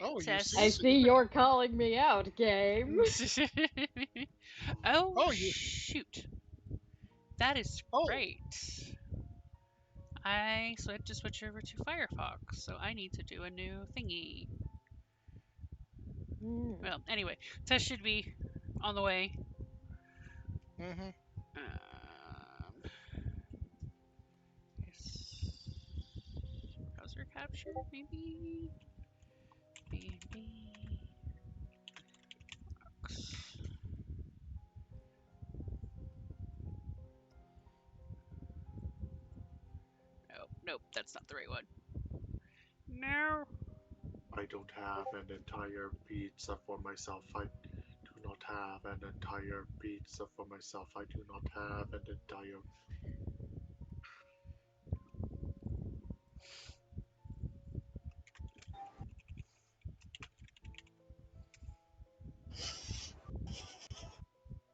Oh, you Tess. I see? see you're calling me out, game. Oh, Oh, you. shoot. That is Oh, great. I had to switch over to Firefox, so I need to do a new thingy. Well, anyway, Tess should be on the way. mm-hmm. Yes. Browser capture, maybe? DnD. Oh, nope, that's not the right one. No. I don't have an entire pizza for myself. I do not have an entire pizza for myself. I do not have an entire.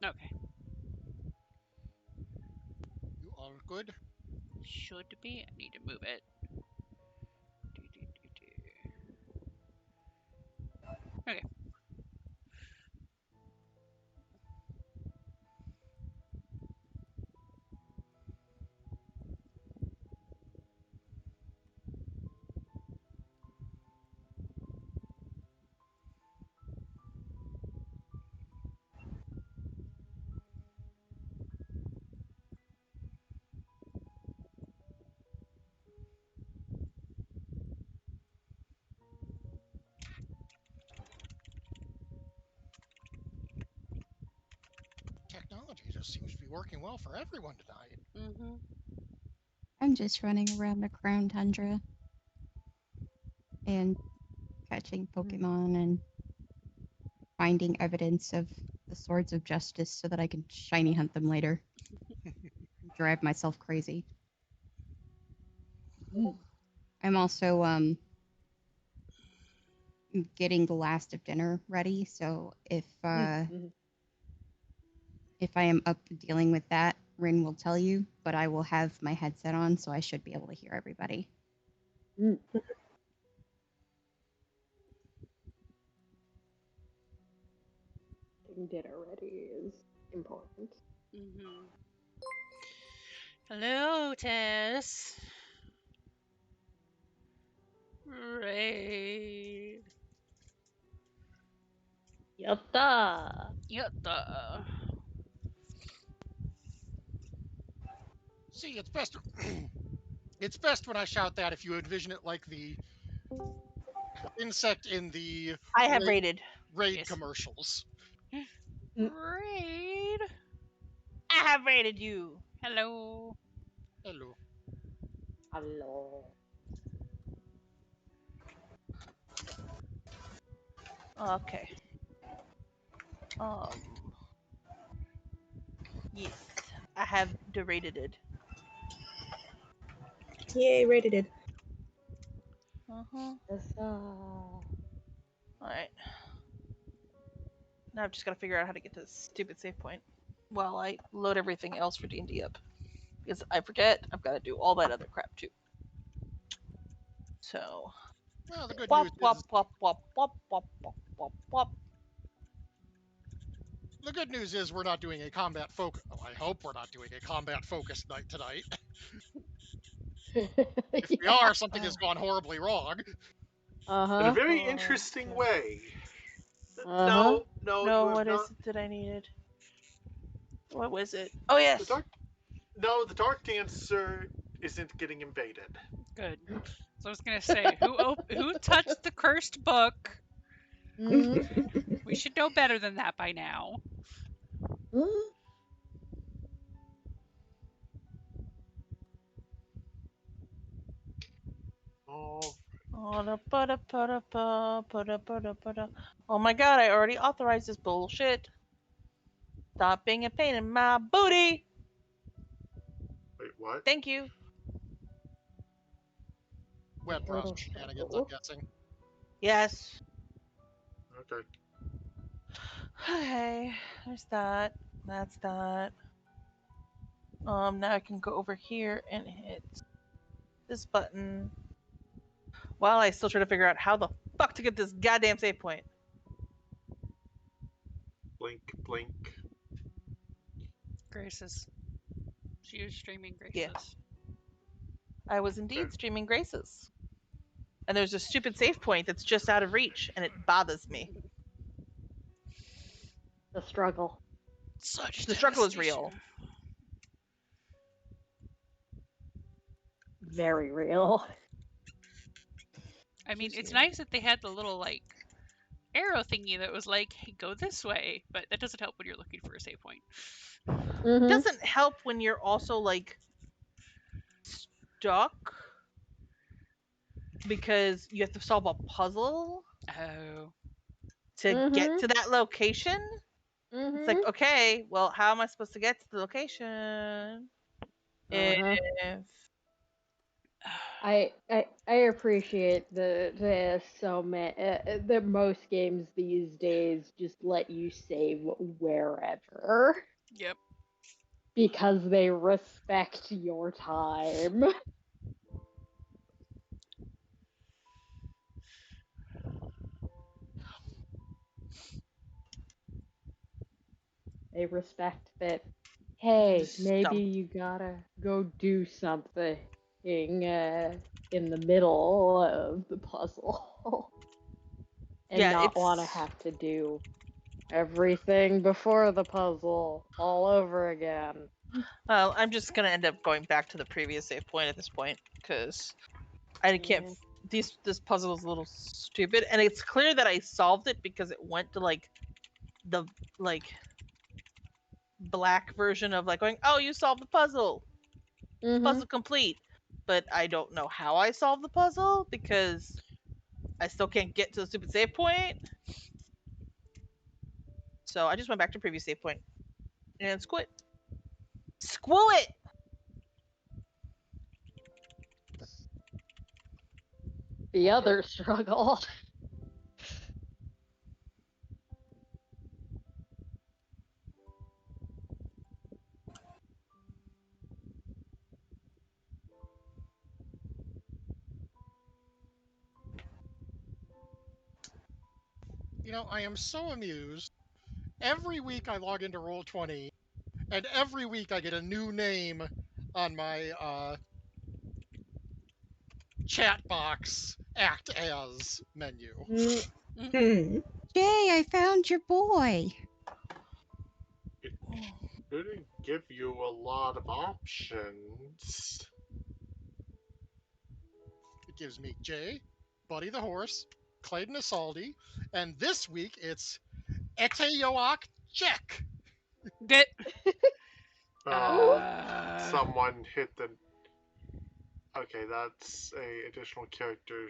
Okay. You all good? Should be. I need to move it. Okay. Technology just seems to be working well for everyone tonight. Mm-hmm. I'm just running around the Crown Tundra and catching Pokemon and finding evidence of the Swords of Justice so that I can shiny hunt them later. Drive myself crazy. I'm also getting the last of dinner ready, so if I am up dealing with that, Rin will tell you, but I will have my headset on, so I should be able to hear everybody. Getting dinner ready is important. Mm-hmm. Hello, Tess. Raid. Yatta! Yatta. See, it's best. It's best when I shout that if you envision it like the insect in the I have raided. raid Yes. commercials. Raid. I have raided you. Hello. Hello. Hello. Okay. Yes, I have derated it. Yay, rated it. All right. Now I've just got to figure out how to get to this stupid save point while I load everything else for D&D up. Because I forget, I've got to do all that other crap too. So. Well, the good Wop, news wop, is wop, wop, wop, wop, wop, wop, wop. the good news is we're not doing a combat focus. Oh, I hope we're not doing a combat focused night tonight. If we are, something has gone horribly wrong. In a Uh-huh. very interesting Okay. way. Uh-huh. No, you No, have what not. is it that I needed? What was it? Oh, yes. The Dark Dancer isn't getting invaded. Good. So I was gonna say, who touched the cursed book? We should know better than that by now. Oh, Oh my god, I already authorized this bullshit. Stop being a pain in my booty. wait, what? Thank you. Web browser shenanigans, I'm guessing. Yes. Okay. Okay, there's that. That's that. Now I can go over here and hit this button. While I still try to figure out how the fuck to get this goddamn save point. Blink, blink. Graces. She was streaming Graces. Yeah. I was indeed Okay. streaming Graces. And there's a stupid save point that's just out of reach, and it bothers me. The struggle. Such The struggle is devastation. real. Very real. I mean, it's Yeah. nice that they had the little like arrow thingy that was like, "Hey, go this way," but that doesn't help when you're looking for a save point. Mhm. Doesn't help when you're also like stuck because you have to solve a puzzle Oh. to get to that location. It's like, okay, well, how am I supposed to get to the location? If I appreciate the so many that most games these days just let you save wherever Yep. because they respect your time. They respect that. Hey, Just maybe dump. you gotta go do something in the middle of the puzzle and Yeah, not want to it's have to do everything before the puzzle all over again. well, I'm just gonna end up going back to the previous save point at this point because I can't. Yeah. This puzzle is a little stupid, and it's clear that I solved it because it went to like the like black version of like going, oh, you solved the puzzle, Mhm. puzzle complete. But I don't know how I solved the puzzle because I still can't get to the stupid save point. So I just went back to previous save point and squid. Squoo it! The other struggle. You know, I am so amused. Every week I log into Roll20, and every week I get a new name on my chat box act as menu. Mm, Jay, I found your boy. It didn't give you a lot of options. It gives me Jay, Buddy the Horse, Clayton Isaldi, and this week it's Eteyoak Check. Get. Someone hit the. Okay, that's a additional character.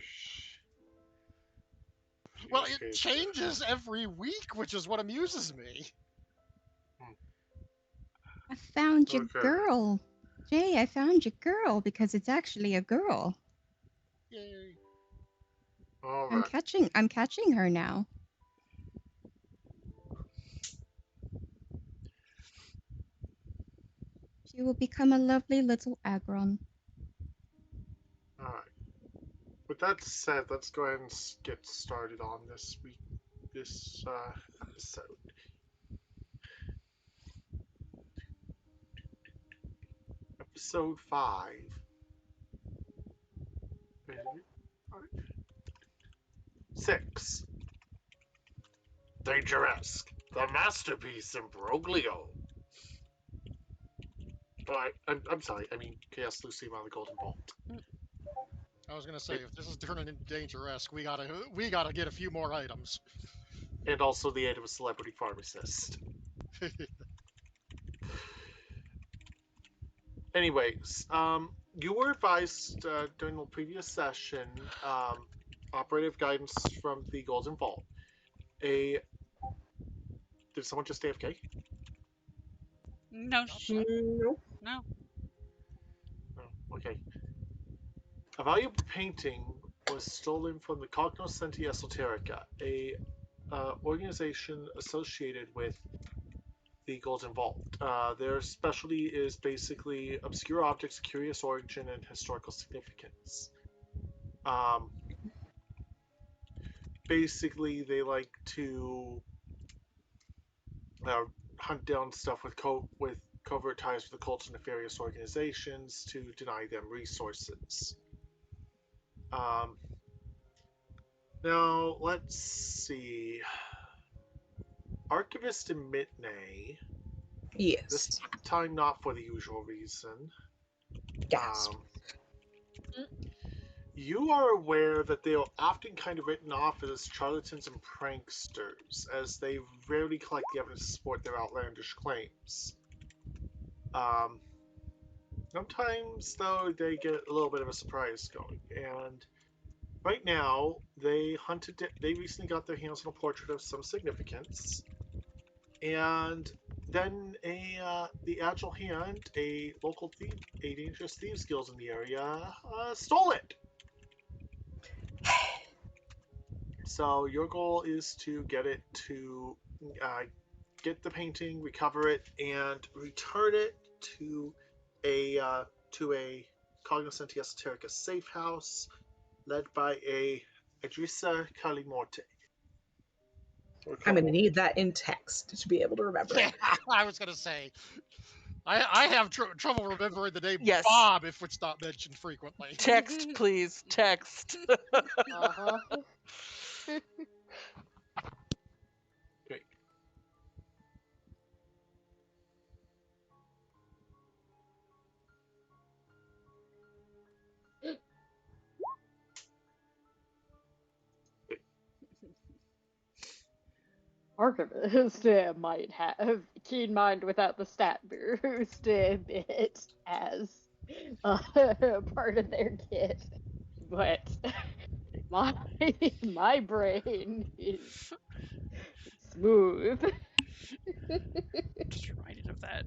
Well, it changes every week, which is what amuses me. I found your Okay. girl. Jay, I found your girl because it's actually a girl. Yay. All I'm right. catching her now. She will become a lovely little Agron. All right. With that said, let's go ahead and get started on this episode. Episode 5. 6. Dangeresque, the masterpiece imbroglio. I'm sorry, I mean Chaos Lucium on the Golden Vault. I was gonna say, if this is turning into Dangeresque, we gotta get a few more items. And also the aid of a celebrity pharmacist. Anyways, you were advised during the previous session, operative guidance from the Golden Vault. Did someone just AFK? No. nope. No. Oh, okay. A valuable painting was stolen from the Cognoscenti Esoterica, a organization associated with the Golden Vault. Their specialty is basically obscure objects, curious origin, and historical significance. basically they like to hunt down stuff with covert ties with occults and nefarious organizations to deny them resources. Um, Now, let's see. Archivist in Mitney, Yes. this time not for the usual reason. Gasp. You are aware that they are often kind of written off as charlatans and pranksters, as they rarely collect the evidence to support their outlandish claims. Sometimes, though, they get a little bit of a surprise going, and right now they recently got their hands on a portrait of some significance, and then the Agile Hand, a local thief, a dangerous thieves guild in the area, stole it. So your goal is to get it to get the painting, recover it, and return it to a Cognoscenti Esoterica safe house led by a Idrissa Kalimorte. I'm going to need that in text to be able to remember Yeah, it. I was gonna say. I have trouble remembering the name Yes. Bob if it's not mentioned frequently. Text, please. Text. Uh-huh. Great. Archivist might have keen mind without the stat boost bit as part of their kit, but my my brain is smooth. Just reminded of that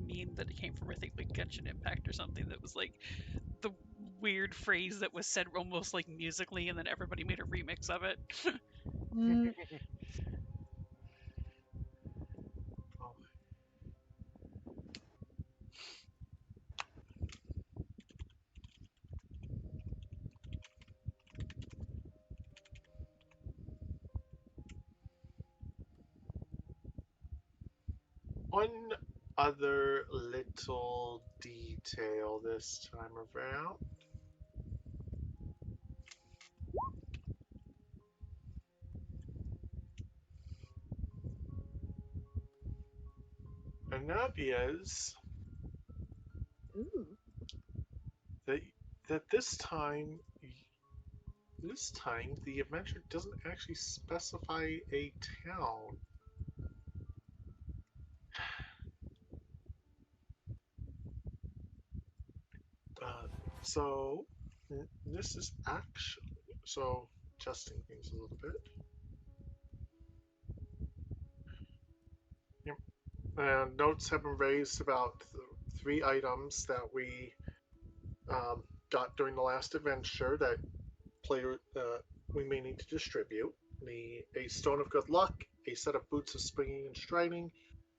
meme that it came from, I think, like Genshin Impact or something, that was like the weird phrase that was said almost like musically, and then everybody made a remix of it. One other little detail this time around. And that is Ooh. that this time the adventure doesn't actually specify a town. So this is actually adjusting things a little bit. Yep. And notes have been raised about three items that we got during the last adventure that we may need to distribute. A stone of good luck, a set of boots of springing and striding,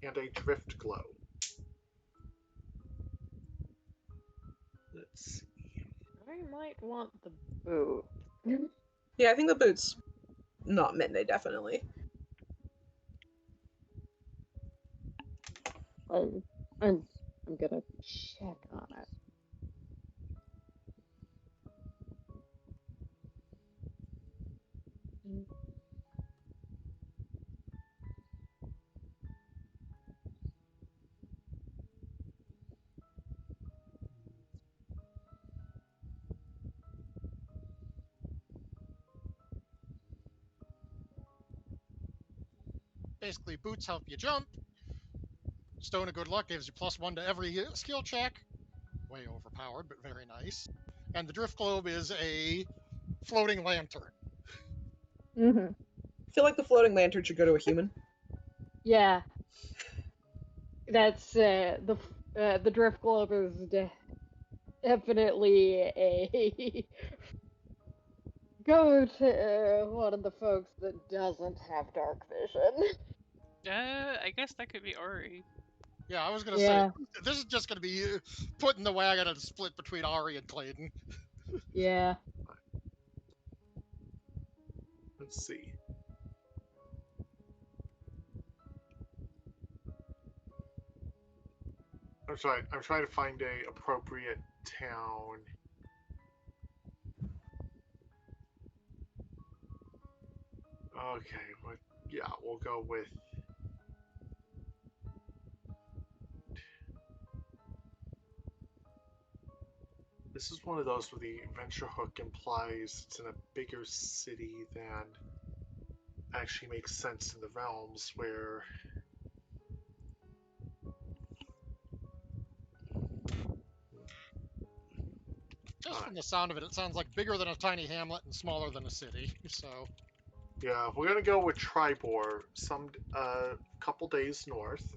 and a drift glow. Let's see. I might want the boot. Yeah, I think the boots, not midnight, definitely. I'm gonna check on it. Basically, boots help you jump. Stone of Good Luck gives you +1 to every skill check. Way overpowered, but very nice. And the Drift Globe is a floating lantern. Mm-hmm. I feel like the floating lantern should go to a human. Yeah, that's the drift globe is definitely a go to one of the folks that doesn't have dark vision. I guess that could be Ori. Yeah, I was gonna say Yeah, this is just gonna be putting the wagon at a split between Ari and Clayton. yeah. Let's see. I'm sorry. I'm trying to find a appropriate town. Okay. What? Yeah, we'll go with. This is one of those where the adventure hook implies it's in a bigger city than actually makes sense in the realms where. Just from the sound of it, it sounds like bigger than a tiny hamlet and smaller than a city. So Yeah, we're gonna go with Tribor, some couple days north.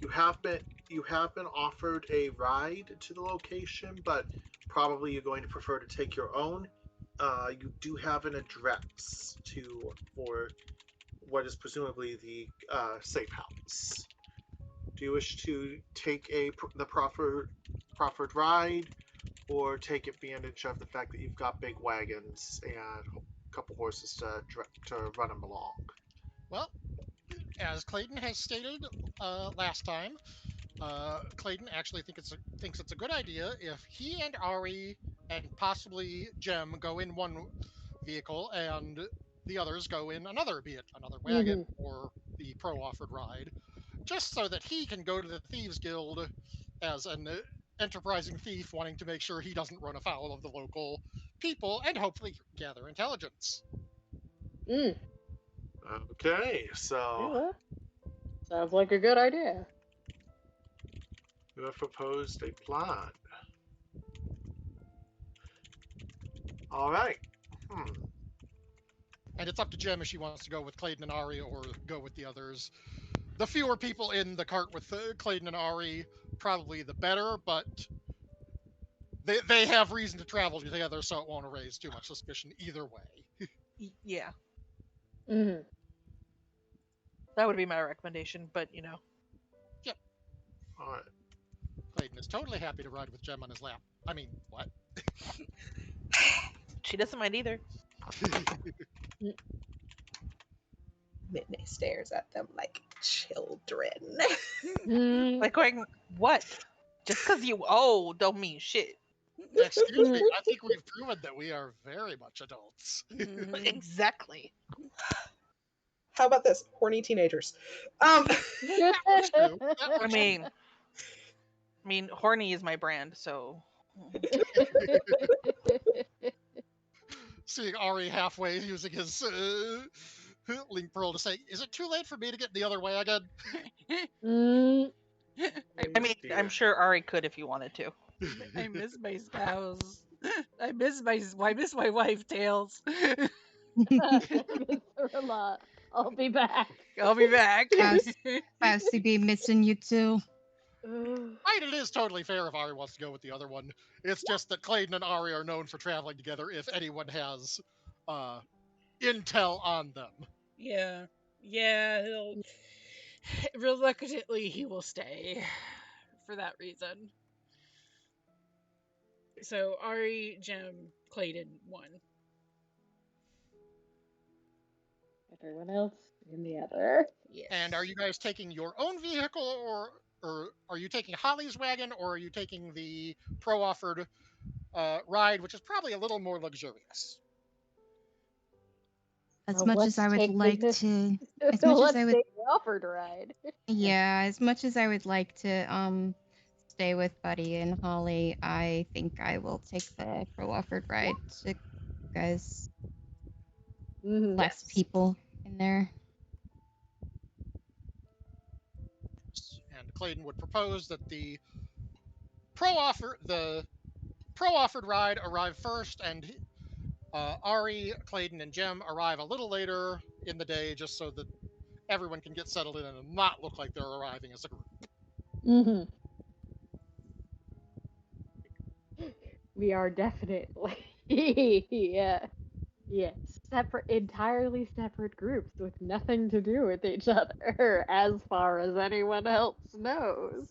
You have been offered a ride to the location, but probably you're going to prefer to take your own. You do have an address for what is presumably the safe house. Do you wish to take the proffered ride, or take advantage of the fact that you've got big wagons and a couple horses to run them along? well, as Clayton has stated last time, Clayton actually thinks it's a good idea if he and Ari and possibly Jem go in one vehicle and the others go in another, be it another wagon or the pro offered ride, just so that he can go to the Thieves Guild as an enterprising thief wanting to make sure he doesn't run afoul of the local people and hopefully gather intelligence. Mm. Okay, so Yeah, sounds like a good idea. you have proposed a plan. All right. And it's up to Jem if she wants to go with Clayton and Ari or go with the others. The fewer people in the cart with Clayton and Ari, probably the better, but they have reason to travel together, so it won't raise too much suspicion either way. Yeah, Mm-hmm. that would be my recommendation, but you know. Yep. All right. Clayton is totally happy to ride with Jem on his lap. I mean, what? She doesn't mind either. Midney stares at them like children. Like going, what? Just because you don't mean shit. Excuse me, I think we've proven that we are very much adults. Exactly. How about this? Horny teenagers. That's true. I mean, horny is my brand, so. Seeing Ari halfway using his link pearl to say, "Is it too late for me to get the other wagon?" I mean, I'm sure Ari could if you wanted to. I miss my spouse. I miss my wife, Tails. I miss her a lot. I'll be back. I'll be back. Fausty be missing you too. Right, it is totally fair if Ari wants to go with the other one. It's just that Clayton and Ari are known for traveling together if anyone has intel on them. Yeah. He'll reluctantly he will stay for that reason. So Ari, Jem, Clayton, 1. Everyone else in the other. Yes. And are you guys taking your own vehicle, or are you taking Holly's wagon, or are you taking the pro offered ride, which is probably a little more luxurious? As much as I would like to, as much as I would, take the offered ride. yeah, as much as I would like to stay with Buddy and Holly, I think I will take the pro offered ride to guys less people in there. And Clayton would propose that the pro offered ride arrive first, and Ari, Clayton, and Jem arrive a little later in the day, just so that everyone can get settled in and not look like they're arriving as a group. Mm-hmm. We are definitely entirely separate groups with nothing to do with each other, as far as anyone else knows.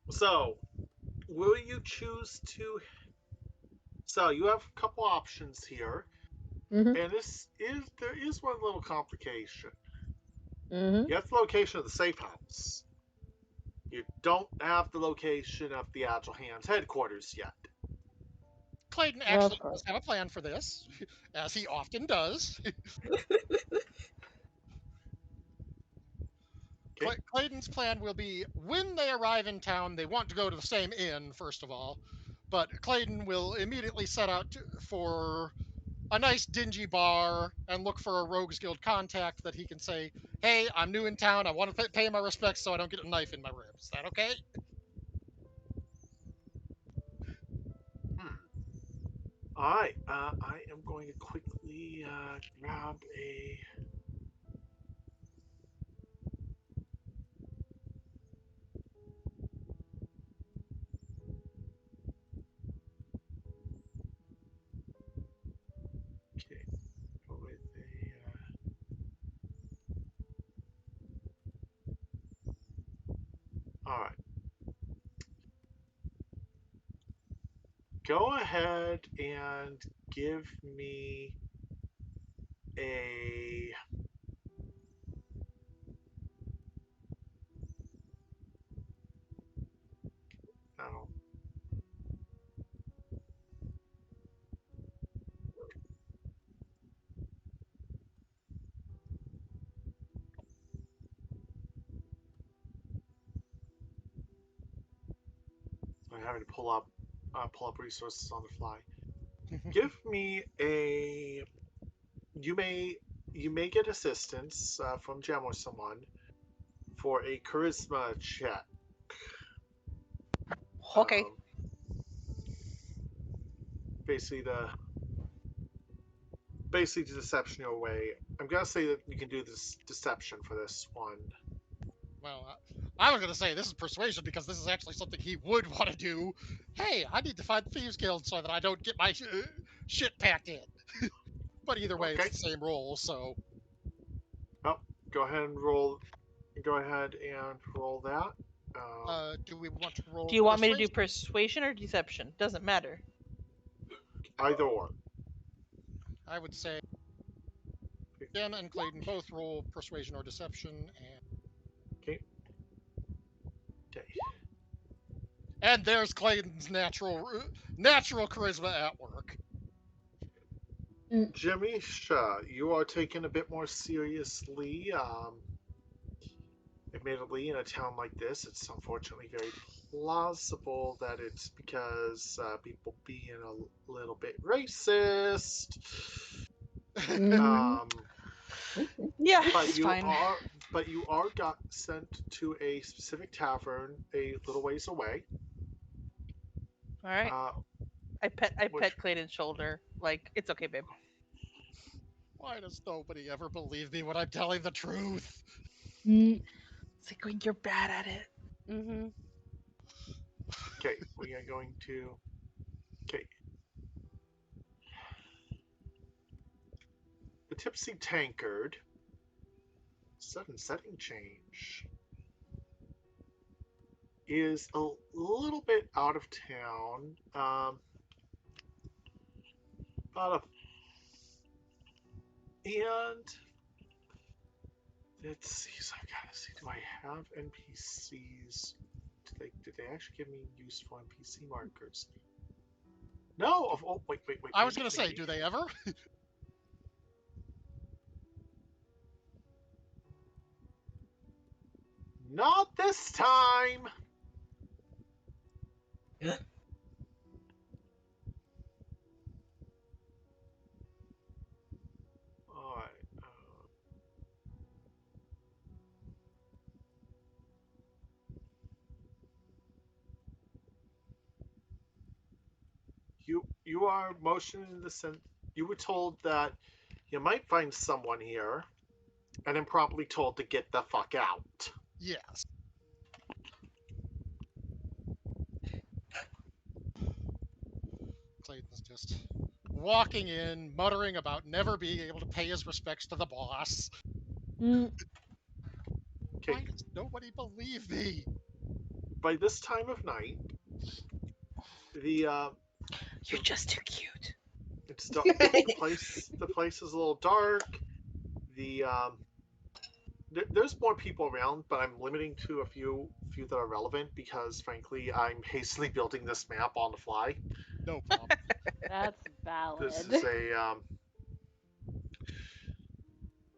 So, will you choose to So you have a couple options here, Mm-hmm. and there is one little complication. Mm-hmm. You have the location of the safe house. You don't have the location of the Agile Hands headquarters yet. Clayton Of actually course. does have a plan for this, as he often does. Okay. Clayton's plan will be when they arrive in town, they want to go to the same inn, first of all. But Clayton will immediately set out for a nice dingy bar and look for a Rogues Guild contact that he can say, "Hey, I'm new in town. I want to pay my respects so I don't get a knife in my ribs." Is that okay? All right. I am going to quickly grab a. Okay. Go with a. All right. Go ahead and give me a. Oh, I'm having to pull up resources on the fly. Give me a. You may get assistance from Gem or someone for a charisma check. Okay. Basically the deception your way. I'm gonna say that you can do this deception for this one. Well, I was going to say this is persuasion because this is actually something he would want to do. Hey, I need to find the Thieves Guild so that I don't get my shit packed in. But either way, Okay. it's the same roll, so. Oh, go ahead and roll. Go ahead and roll that. Do we want to roll Do you want me to do persuasion? persuasion or deception? Doesn't matter. Either or. I would say Jen and Clayton both roll persuasion or deception, Okay. Okay. and there's Clayton's natural charisma at work. Jimmy Shaw, you are taken a bit more seriously. Admittedly, in a town like this, it's unfortunately very plausible that it's because people being a little bit racist. Um, Yeah, but it's you fine. are got sent to a specific tavern a little ways away. All right. I Which pet Clayton's shoulder. Like, it's okay, babe. Why does nobody ever believe me when I'm telling the truth? It's like when you're bad at it. Mm-hmm. okay, we are going to okay. The Tipsy Tankard. Sudden setting change. Is a little bit out of town. Out of and let's see. So I gotta see. Do I have NPCs? Did they actually give me useful NPC markers? No. Oh wait. I was going to say, do they ever? Not this time. All right. You are motioned in the sense you were told that you might find someone here, and then promptly told to get the fuck out. Yes. Clayton's just walking in, muttering about never being able to pay his respects to the boss. Mm. Okay. Why does nobody believe me? By this time of night, the You're just too cute. It's the place is a little dark. There's more people around, but I'm limiting to a few that are relevant because, frankly, I'm hastily building this map on the fly. No problem. That's valid. This is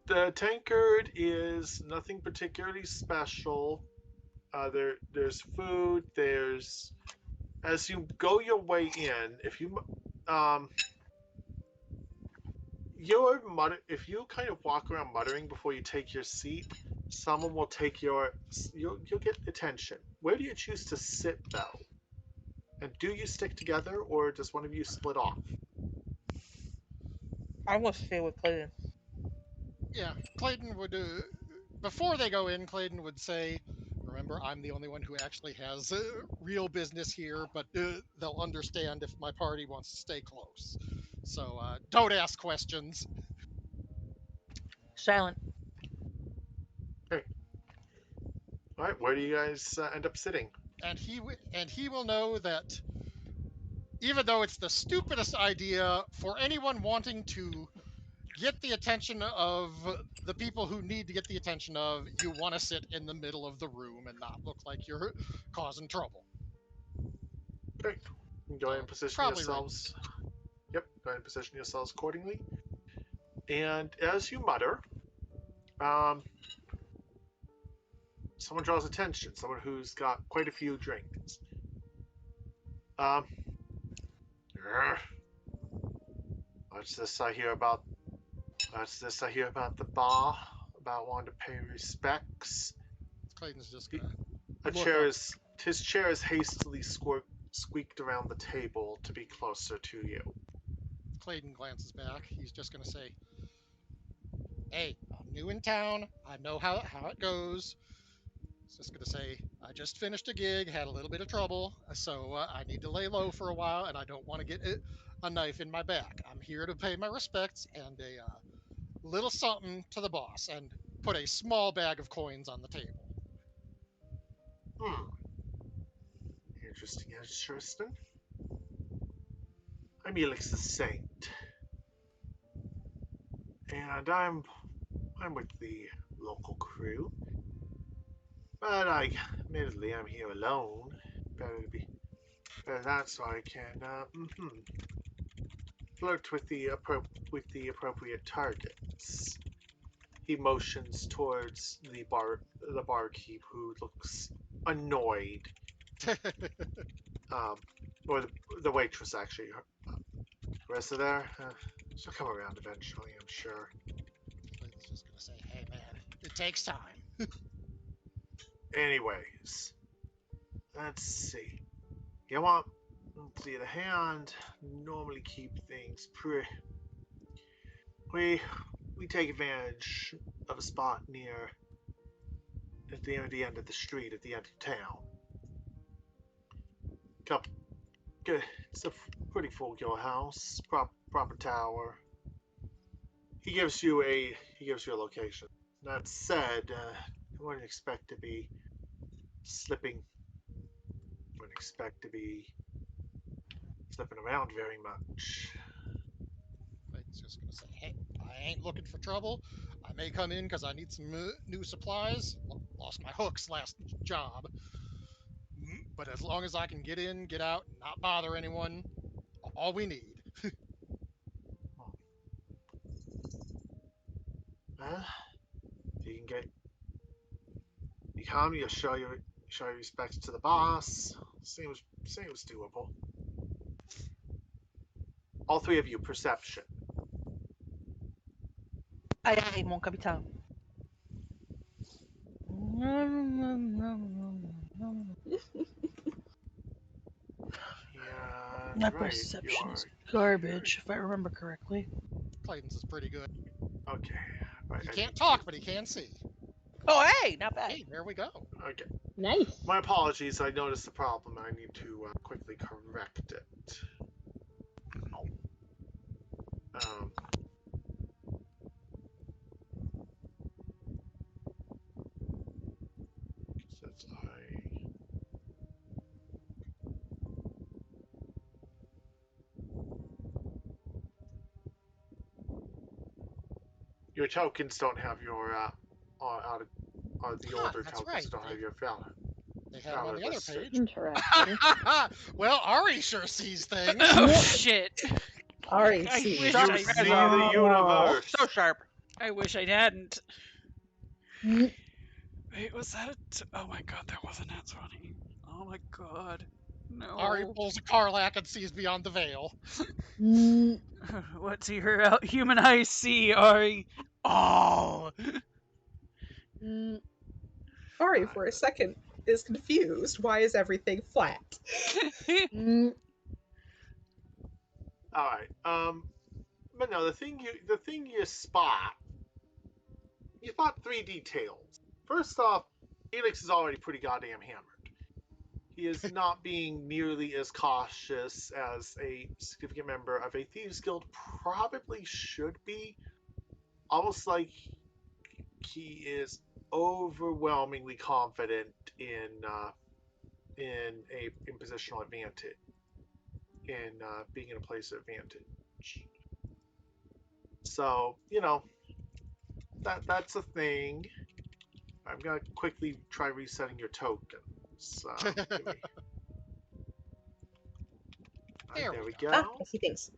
the tankard is nothing particularly special. There's food. There's as you go your way in, if you if you kind of walk around muttering before you take your seat, someone will take you'll get attention. Where do you choose to sit though? And do you stick together or does one of you split off? I'm gonna stay with Clayton. Yeah, Clayton would, before they go in, Clayton would say, remember, I'm the only one who actually has real business here, but they'll understand if my party wants to stay close. So don't ask questions. Silent. Okay. All right. Where do you guys end up sitting? And he will know that even though it's the stupidest idea for anyone wanting to get the attention of the people who need to get the attention of, you want to sit in the middle of the room and not look like you're causing trouble. Okay. Go ahead and position Probably right. yourselves. Yep. Go ahead and position yourselves accordingly. And as you mutter, someone draws attention. Someone who's got quite a few drinks. What's this I hear about? What's this I hear about the bar? About wanting to pay respects. Clayton's just He- gonna His chair is hastily squeaked around the table to be closer to you. Clayton glances back. He's just gonna say, "Hey, I'm new in town. I know how it goes." He's just gonna say, "I just finished a gig, had a little bit of trouble, so I need to lay low for a while, and I don't want to get a knife in my back. I'm here to pay my respects and a little something to the boss," and put a small bag of coins on the table. Interesting, interesting. I'm Elix the Saint, and I'm with the local crew. But admittedly, I'm here alone. Better that so I can flirt with the appropriate targets. He motions towards the barkeep, who looks annoyed. Or the waitress actually. The rest of there, she'll come around eventually, I'm sure. Clayton's just gonna say, "Hey man, it takes time." Anyways, let's see. You want to the other hand, normally keep things pretty. We take advantage of a spot near at the end of the street, at the end of town. Couple, good. It's a pretty full house, proper tower. He gives you a location. That said, I wouldn't expect to be slipping. Wouldn't expect to be slipping around very much. Clayton's just gonna say, "Hey, I ain't looking for trouble. I may come in because I need some new supplies. Lost my hooks last job. But as long as I can get in, get out, and not bother anyone, all we need." Well, if you can get you come, you show your respects to the boss. Seems doable. All three of you, perception. Aye, aye, mon capitaine. Yeah, My right. perception is garbage, if I remember correctly. Clayton's is pretty good. Okay. Right, He I can't need talk, to. but he can see. Oh, hey, not bad. Hey, there we go. Okay. Nice. My apologies. I noticed the problem. I need to quickly correct it. Um, since I. Your tokens don't have your the older that's tokens right. don't have your valor. They had them on the other listed. page. Interesting. Well, Ari sure sees things. Oh shit! Already I see. wish Sharp I You see did. the universe. So sharp. I wish I hadn't. Mm, Wait, was that oh my god, that wasn't that funny. Oh my god. Ari No. pulls a Karlak and sees beyond the veil. mm, What's your human eyes see, Ari? All. mm. Ari, for a second, is confused. Why is everything flat? Mm, All right. But no, the thing you spot, you spot three details. First off, Felix is already pretty goddamn hammered. He is not being nearly as cautious as a significant member of a thieves guild probably should be. Almost like he is overwhelmingly confident in positional advantage, in being in a place of advantage. So that's a thing. I'm gonna quickly try resetting your tokens. Give me. There we go. Ah, I see things.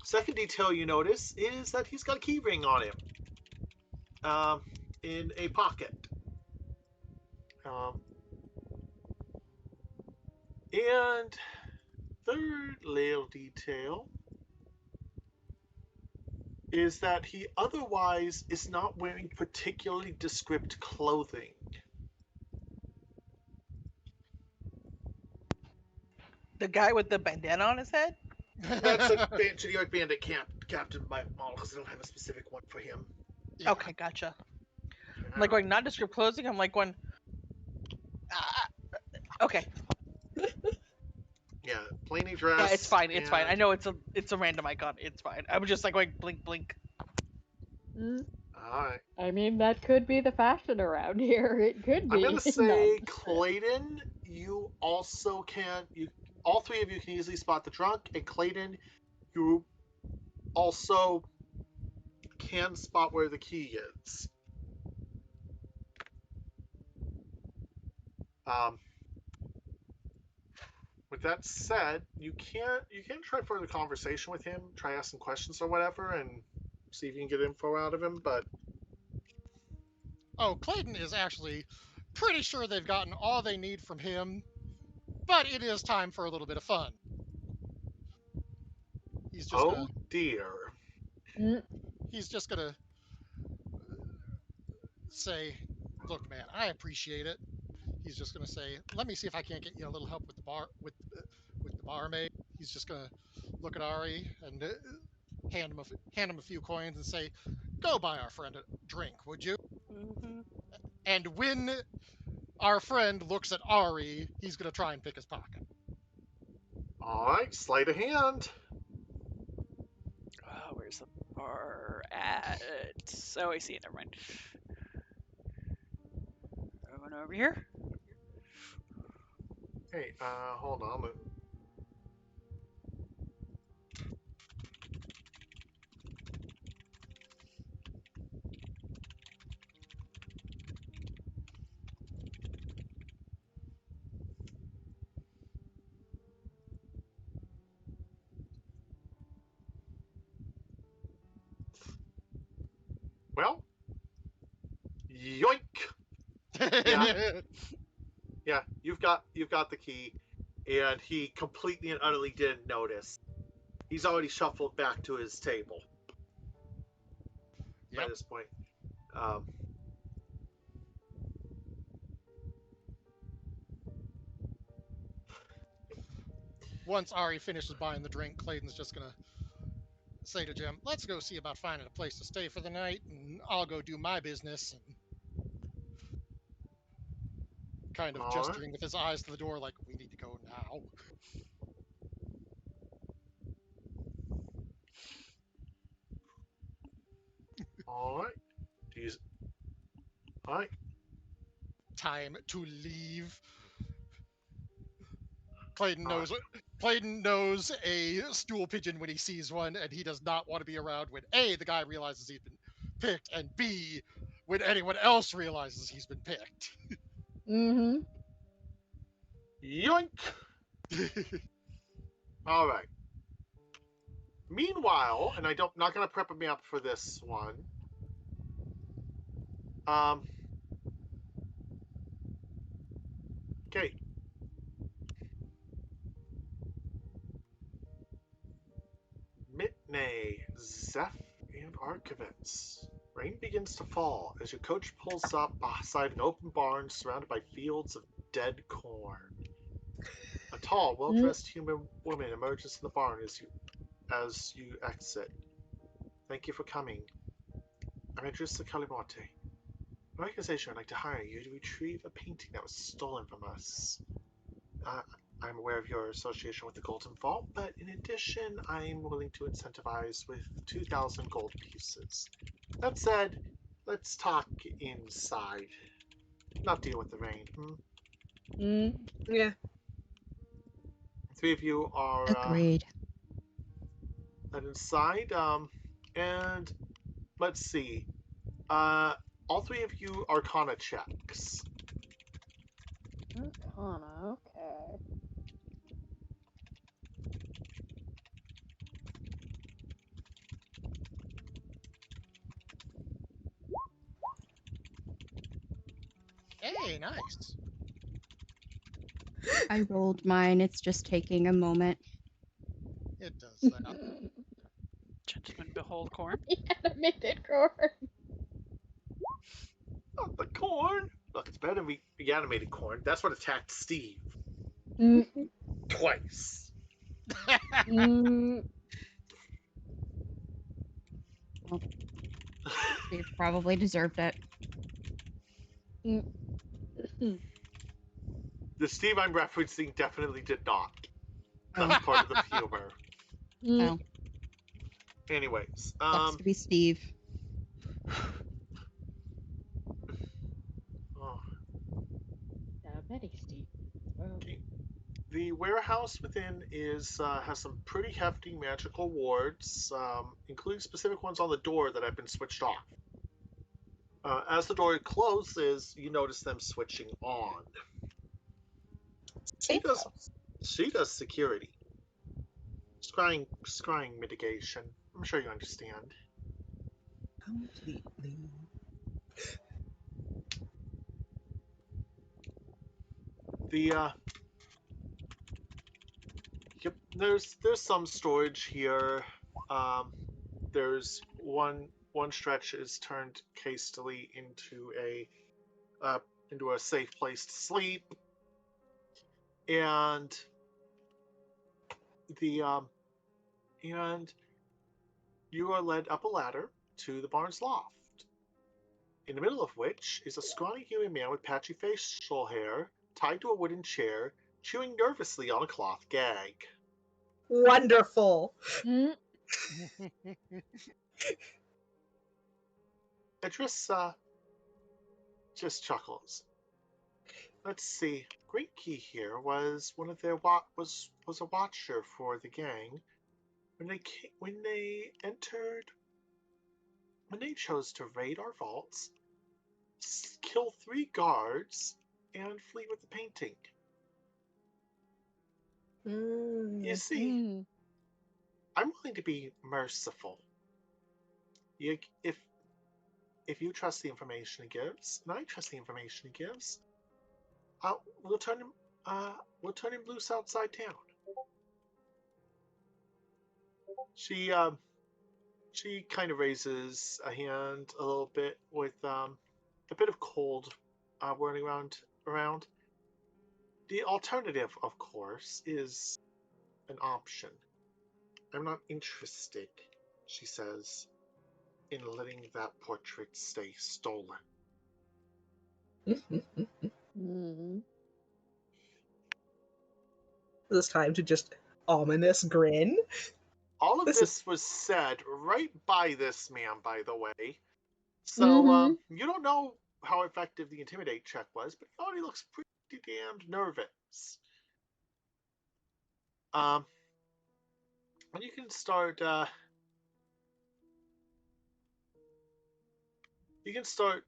Second detail you notice is that he's got a key ring on him. In a pocket. And third little detail is that he otherwise is not wearing particularly descript clothing. The guy with the bandana on his head? That's a generic bandit captain by model because I don't have a specific one for him. Yeah. Okay, gotcha. I'm like going nondescript clothing. I'm like going. Okay. Yeah, plainly dressed. Yeah, it's fine. It's fine. I and- know it's a random icon. It's fine. I was just like going blink blink. mm. All right. I mean, that could be the fashion around here. It could be. I'm gonna say, nondescript. Clayton, you also can. All three of you can easily spot the drunk, and Clayton, you also can spot where the key is. With that said, you can try further conversation with him, try ask some questions or whatever, and see if you can get info out of him. But Oh, Clayton is actually pretty sure they've gotten all they need from him, but it is time for a little bit of fun. He's just gonna dear, Mm, he's just gonna say, "Look, man, I appreciate it." He's just gonna say, "Let me see if I can't get you a little help with the barmaid." He's just gonna look at Ari and hand him a few coins and say, "Go buy our friend a drink, would you?" Mm-hmm. And when our friend looks at Ari, he's gonna try and pick his pocket. all right, sleight of hand. Oh, where's the bar at? Oh, I see it. Never mind. Going over here. Hey, hold on. Well, yoink. Yeah. Yeah, you've got the key, and he completely and utterly didn't notice. He's already shuffled back to his table by Yep. this point. Once Ari finishes buying the drink, Clayton's just gonna say to Jim, "Let's go see about finding a place to stay for the night, and I'll go do my business." And kind of All right, gesturing with his eyes to the door, like, "We need to go now." all right. He's all right. Time to leave. Clayton knows a stool pigeon when he sees one, and he does not want to be around when A, the guy realizes he's been picked, and B, when anyone else realizes he's been picked. Mm-hmm. Yoink! All right. Meanwhile, and not gonna prep me up for this one. Okay. Mitney, Zeph, and Archivets. Rain begins to fall as your coach pulls up beside an open barn surrounded by fields of dead corn. A tall, well-dressed human woman emerges from the barn as you exit. Thank you for coming. I'm Idrissa Kalimorte. An organization would like to hire you to retrieve a painting that was stolen from us. I'm aware of your association with the Golden Vault, but in addition, I'm willing to incentivize with 2,000 gold pieces. That said, let's talk inside. Not deal with the rain. Yeah. Three of you are Agreed. led inside. And let's see. All three of you Arcana checks. Arcana, okay. Hey, nice. I rolled mine. It's just taking a moment. It does that. Gentlemen, behold corn. Animated corn. Oh, the corn! Look, it's better than the animated corn. That's what attacked Steve. Mm, Twice. mm, Steve probably deserved it. mm. The Steve I'm referencing definitely did not. Oh. That's part of the humor. Oh, Anyways, sucks to be Steve. oh, Many Steve. Well, okay. The warehouse within has some pretty hefty magical wards, including specific ones on the door that have been switched off. As the door closes, you notice them switching on. She Safe does. house. She does security. Scrying mitigation. I'm sure you understand. Completely. The Yep, there's some storage here. There's one stretch is turned hastily into a safe place to sleep, and the and you are led up a ladder to the barn's loft, in the middle of which is a scrawny human man with patchy facial hair tied to a wooden chair, chewing nervously on a cloth gag. Wonderful. Idris just chuckles. Let's see. Great Key here was one of their was a watcher for the gang. When they chose to raid our vaults, kill 3 guards, and flee with the painting. You see, I'm willing to be merciful. If you trust the information he gives, and I trust the information he gives, we'll turn him loose outside town. She kind of raises a hand a little bit with a bit of cold whirling around. The alternative, of course, is an option. I'm not interested, she says, in letting that portrait stay stolen. This time to just ominous grin. All of this was said right by this man, by the way. So you don't know how effective the intimidate check was, but he already looks pretty damned nervous. And you can start. You can start.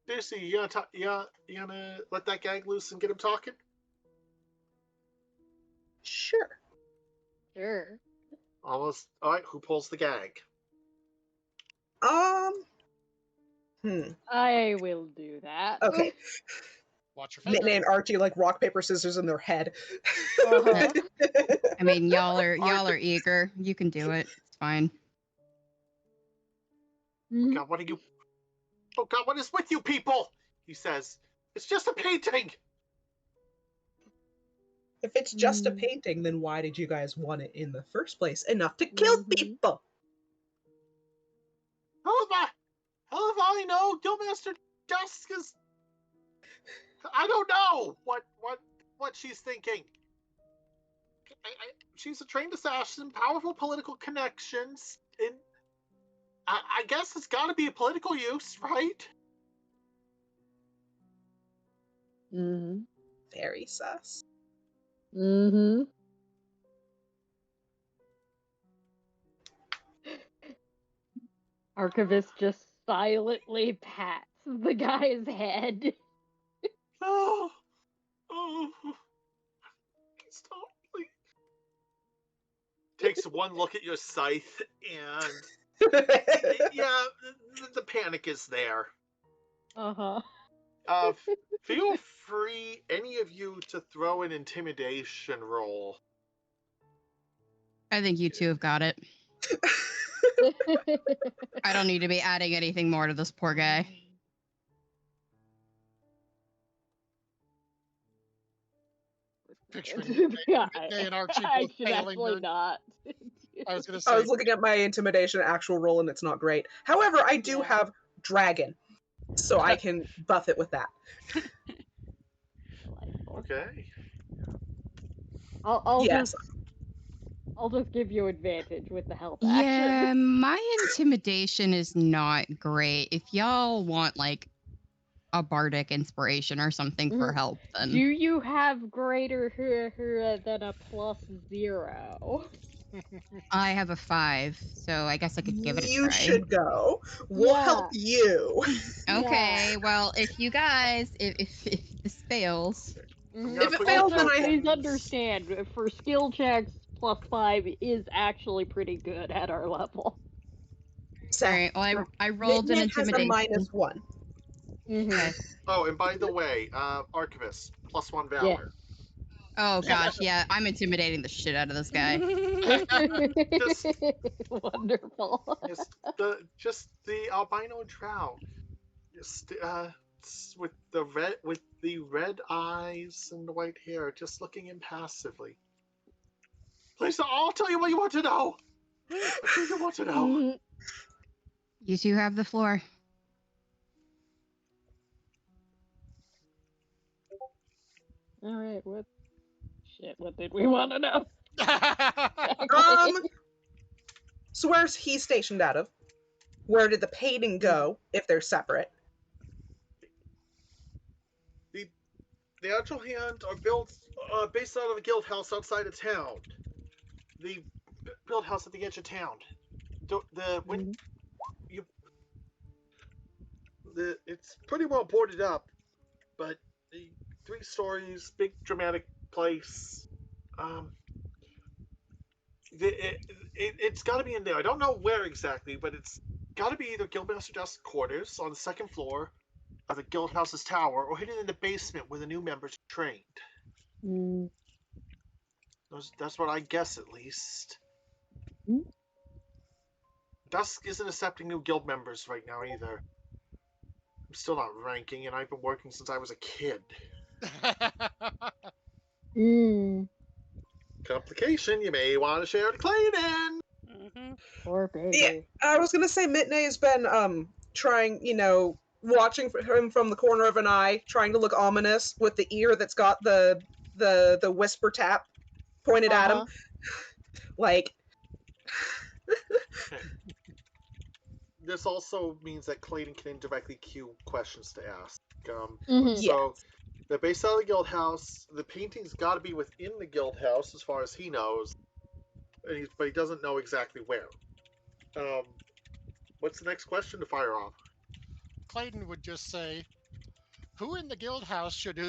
Basically, you gonna let that gag loose and get him talking? Sure. Sure. Almost. All right. Who pulls the gag? I will do that. Okay. Watch your Mitne finger. and Archie like rock paper scissors in their head. Uh-huh. I mean, y'all are eager. You can do it. It's fine. Mhm. God, what are you? Oh God, what is with you people? He says, "It's just a painting." If it's just a Mm. painting, then why did you guys want it in the first place? Enough to kill Mhm. people. How have I know? Guildmaster Dusk is. I don't know what she's thinking. She's a trained assassin, powerful political connections. I guess it's got to be a political use, right? Mhm. Very sus. Mhm. Archivist just silently pats the guy's head. Oh, stop, please. Takes one look at your scythe, and yeah, the panic is there. Uh-huh. Feel free, any of you, to throw an intimidation roll. I think you two have got it. I don't need to be adding anything more to this poor guy. Picturing Yeah, Midday and Archie I both should failing actually their. not. I was gonna I say. was looking at my intimidation actual roll and it's not great. However, I do Yeah. have dragon, so I can buff it with that. Delightful. Okay. I'll Yes. just give you advantage with the help Yeah, action. my intimidation is not great. If y'all want like a bardic inspiration or something for Mhm. help, Do then you have greater than a +0? I have a 5, so I guess I could give it a You try. should go. We'll help you. Okay, well, if you guys, if this fails, Mhm. If it fails, Also, then I- please understand, for skill checks, +5 is actually pretty good at our level. all right. Well, I rolled an Mitne has a intimidation. -1. Okay. Oh, and by the way, Archivist, +1 Yeah. Valor. Oh gosh, yeah, I'm intimidating the shit out of this guy. Just, Wonderful. just the albino drow, just with the red eyes and the white hair, just looking impassively. Please, I'll tell you what you want to know. What do you want to know? Mhm. You two have the floor. All right, what did we want to know? So where's he stationed out of? Where did the painting go, if they're separate? The Agile Hand are built based out of a guild house outside of town. The guild house at the edge of town. It's pretty well boarded up, but the 3 stories, big dramatic place. It's got to be in there. I don't know where exactly, but it's got to be either Guildmaster Dusk's quarters on the 2nd floor of the guild house's tower, or hidden in the basement where the new members are trained. Mm. That's what I guess, at least. Mm. Dusk isn't accepting new guild members right now either. I'm still not ranking, and I've been working since I was a kid. Mm. Complication, you may want to share the cleaning. Poor baby. Yeah, I was gonna say Mitne has been trying, watching for him from the corner of an eye, trying to look ominous with the ear that's got the whisper tap pointed at him. Like This also means that Clayton can indirectly cue questions to ask. Mhm. So, They're based out of the guild house. The painting's got to be within the guild house, as far as he knows, but he doesn't know exactly where. What's the next question to fire off? Clayton would just say, "Who in the guild house should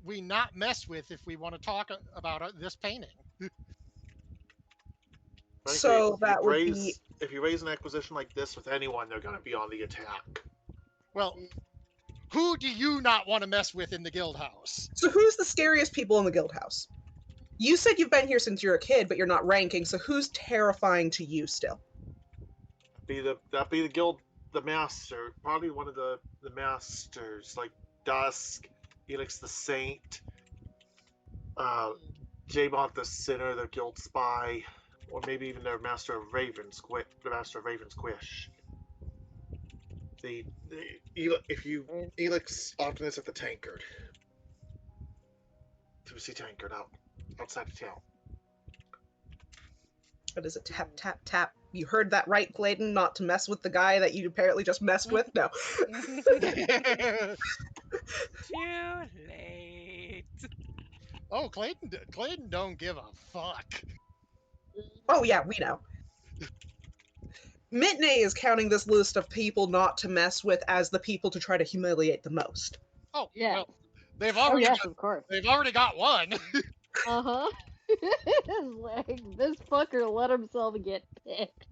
we not mess with if we want to talk about this painting?" Frankly, So that would be. if you raise an acquisition like this with anyone, they're going to be on the attack. Well, who do you not want to mess with in the guild house? So who's the scariest people in the guild house? You said you've been here since you're a kid, but you're not ranking, so who's terrifying to you still? That'd be the guild, the master, probably one of the masters, like Dusk, Helix the Saint, Jabot the Sinner, the guild spy, or maybe even their master of Ravens, the master of Ravens Quish. Helix often is at the Tankard. To see Tankard outside of town. What is it? Tap, tap, tap. You heard that right, Clayton? Not to mess with the guy that you apparently just messed with? No. Too late. Oh, Clayton don't give a fuck. Oh, yeah, we know. Mitney is counting this list of people not to mess with as the people to try to humiliate the most. Oh, Yeah. well, they've Oh already yes, got, of course. they've already got one. Uh-huh. It's like, this fucker let himself get picked.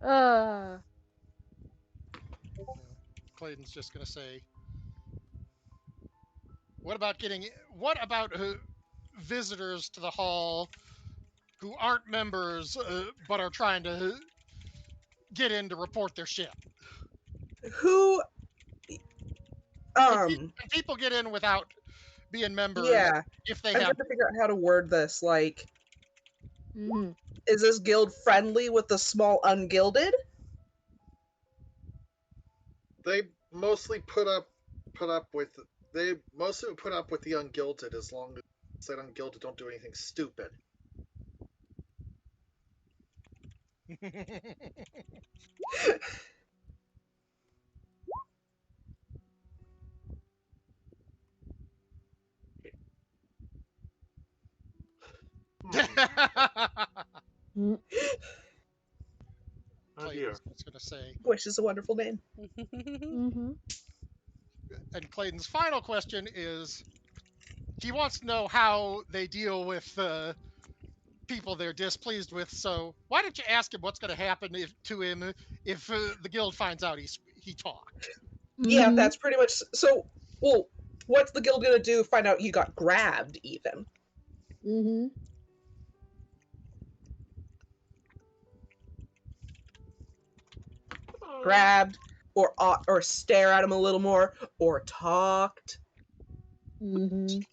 uh, Clayton's just gonna say, what about visitors to the hall who aren't members but are trying to get in to report their ship? Who, And people get in without being members. Yeah. If they I'm have, trying to figure out how to word this. Like, mhm. is this guild friendly with the small ungilded? They mostly put up with the ungilded as long as that ungilded don't do anything stupid. Mm. Oh dear. Clayton's gonna say, Wish is a wonderful name. Mhm. and Clayton's final question is, he wants to know how they deal with people they're displeased with. So why don't you ask him what's going to happen to him if the guild finds out he talked? Yeah, Mhm. that's pretty much. So, well, what's the guild gonna do? Find out you got grabbed, even. Mhm. Grabbed, or stare at him a little more, or talked. Mhm.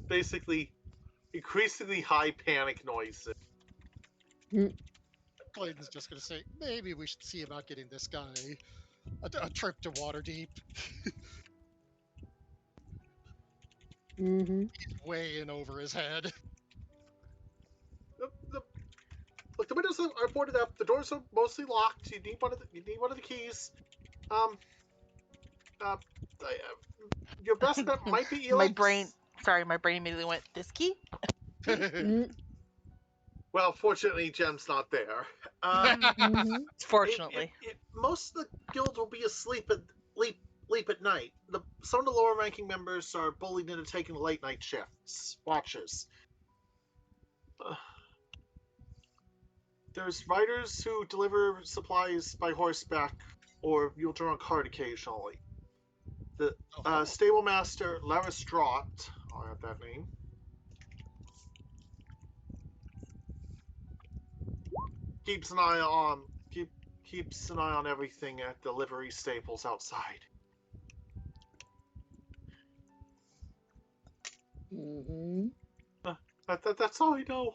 Basically increasingly high panic noises. Clayton's just going to say, maybe we should see about getting this guy a trip to Waterdeep. Mhm. He's way in over his head. Look, the windows are boarded up. The doors are mostly locked. You need one of the keys. Your best bet might be Elix. My brain immediately went, this key? Mhm. Well, fortunately, Jem's not there. Mhm. Fortunately. Most of the guild will be asleep at night. Some of the lower ranking members are bullied into taking late night watches. There's riders who deliver supplies by horseback or mule drawn cart occasionally. The stable master Laris Draught, I'll add that name, keeps an eye on everything at the livery stables outside. Mhm. That's all I know.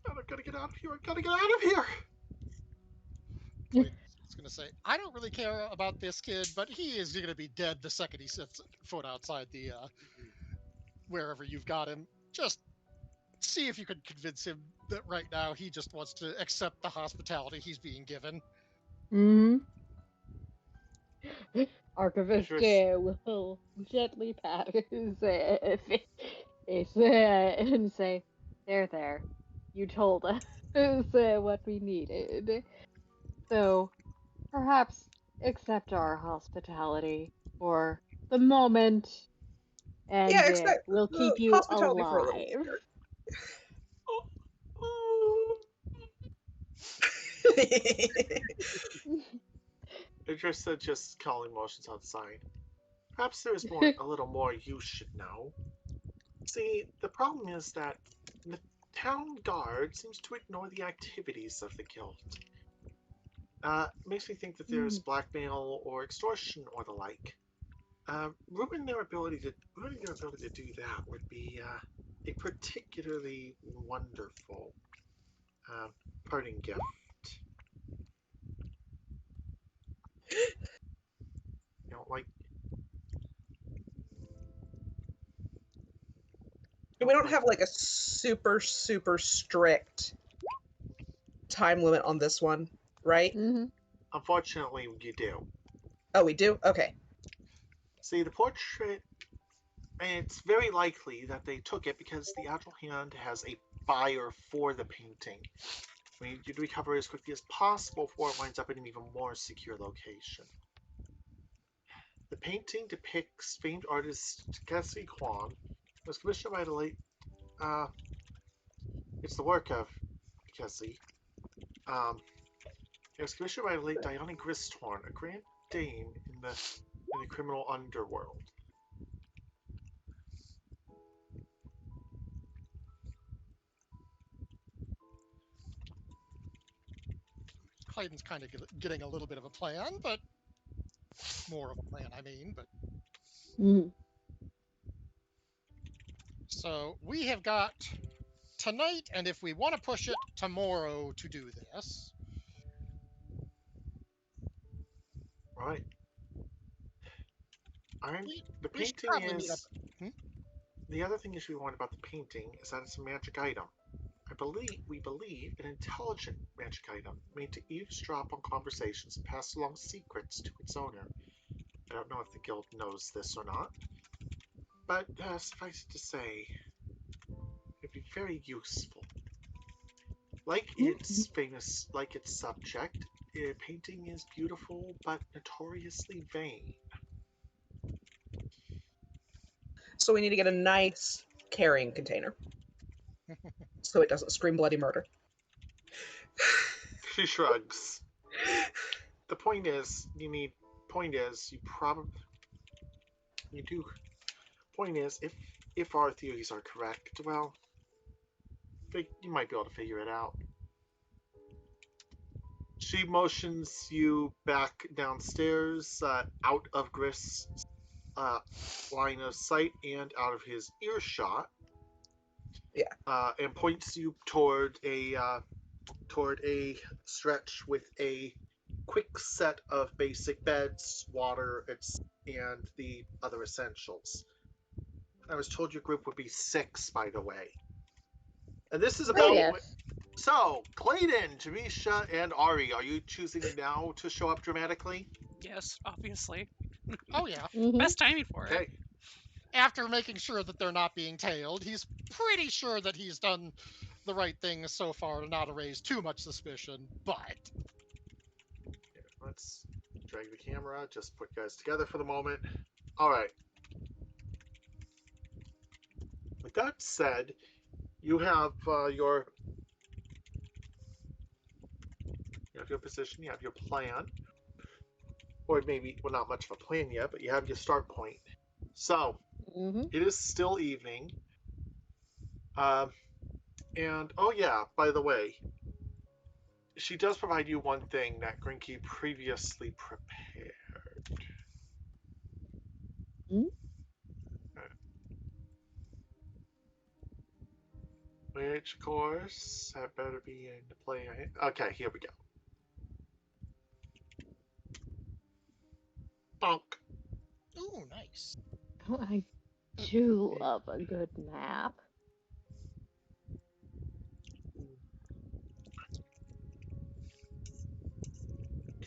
I gotta get out of here. I gotta get out of here. Clayton's going to say, I don't really care about this kid, but he is going to be dead the second he sets foot outside the wherever you've got him. Just see if you could convince him that right now he just wants to accept the hospitality he's being given. Archivist Idris, will gently pat his face and say, there. You told us what we needed. So perhaps accept our hospitality for the moment, Yeah, and expect we'll keep you hospitality for a little alive. longer. Idris said, just calling motions outside. Perhaps there's a little more you should know. See, the problem is that the town guard seems to ignore the activities of the guild. Makes me think that there's blackmail or extortion or the like. Ruining their ability to do that would be a particularly wonderful parting gift. You know, like We don't have like a super strict time limit on this one, right? Unfortunately, you do. Oh, we do? Okay. See, the portrait, it's very likely that they took it because the Agile Hand has a buyer for the painting. We need you to recover as quickly as possible before it winds up in an even more secure location. The painting depicts famed artist Takeshi Kwan. It was commissioned by the late. It's the work of Takeshi. It was commissioned by the late Diana Gristorn, a grand dame in the criminal underworld. Clayton's kind of getting a little bit of a plan, but more of a plan, I mean. But so we have got tonight, and if we want to push it tomorrow to do this. Right. The We should painting probably meet up. is. The other thing we want about the painting is that it's a magic item. We believe, an intelligent magic item made to eavesdrop on conversations and pass along secrets to its owner. I don't know if the guild knows this or not, but suffice it to say, it'd be very useful. Like its subject, painting is beautiful but notoriously vain. So we need to get a nice carrying container so it doesn't scream bloody murder. She shrugs. The point is, you do. Point is, if our theories are correct, well, you might be able to figure it out. She motions you back downstairs, out of Griff's line of sight and out of his earshot. Yeah. And points you toward a stretch with a quick set of basic beds, water, and the other essentials. I was told your group would be 6, by the way. And this is about. yes. So, Clayton, Tamisha, and Ari, are you choosing now to show up dramatically? Yes, obviously. Oh yeah. Best timing for it. Okay. After making sure that they're not being tailed, he's pretty sure that he's done the right thing so far to not raise too much suspicion, but. Here, let's drag the camera, just put you guys together for the moment. All right. With that said, you have your position, you have your plan, or maybe, well, not much of a plan yet, but you have your start point. So, it is still evening. And, oh yeah, by the way, she does provide you one thing that Grinky previously prepared. Which, of course, that better be in the play. Okay, here we go. Bonk. Ooh, nice. I do love a good nap.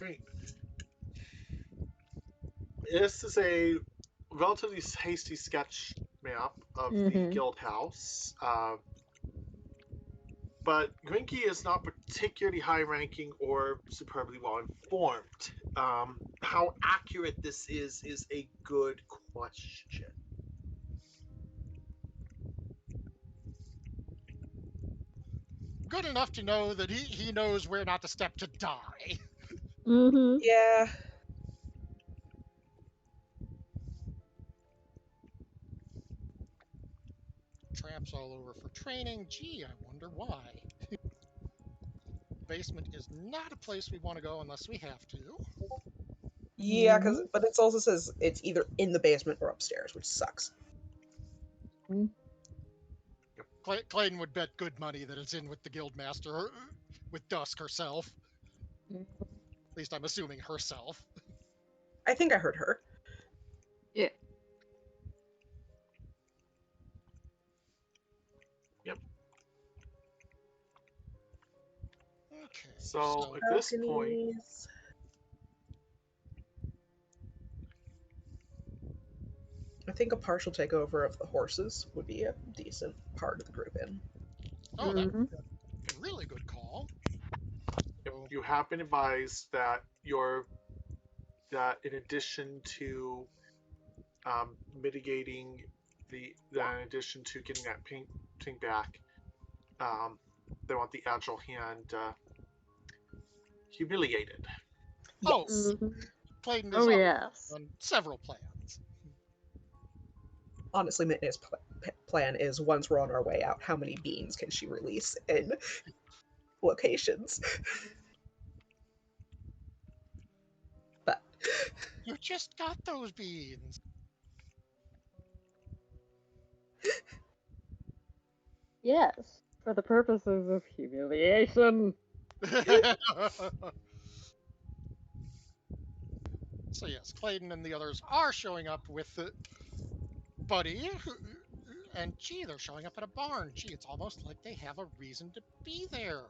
Okay. This is a relatively hasty sketch map of the guild house. But Grinky is not particularly high ranking or superbly well informed. How accurate this is a good question. Good enough to know that he knows where not to step to die. Yeah. Traps all over for training. Gee, I wonder why. Basement is not a place we want to go unless we have to. Yeah, but it also says it's either in the basement or upstairs, which sucks. Clayton would bet good money that it's in with the guildmaster, with Dusk herself. At least I'm assuming herself. I think I heard her. Yeah. Yep. Okay. So at this point, I think a partial takeover of the horses would be a decent part of the group in. Oh, that would be a really good call. So, you have been advised that that in addition to mitigating that in addition to getting that painting back, they want the agile hand humiliated. Yes. Clayton is Oh, yes. on several plans. Honestly, Mitne's plan is once we're on our way out, how many beans can she release in locations? But You just got those beans. Yes, for the purposes of humiliation. So yes, Clayton and the others are showing up with Buddy, and gee, they're showing up at a barn. Gee, it's almost like they have a reason to be there.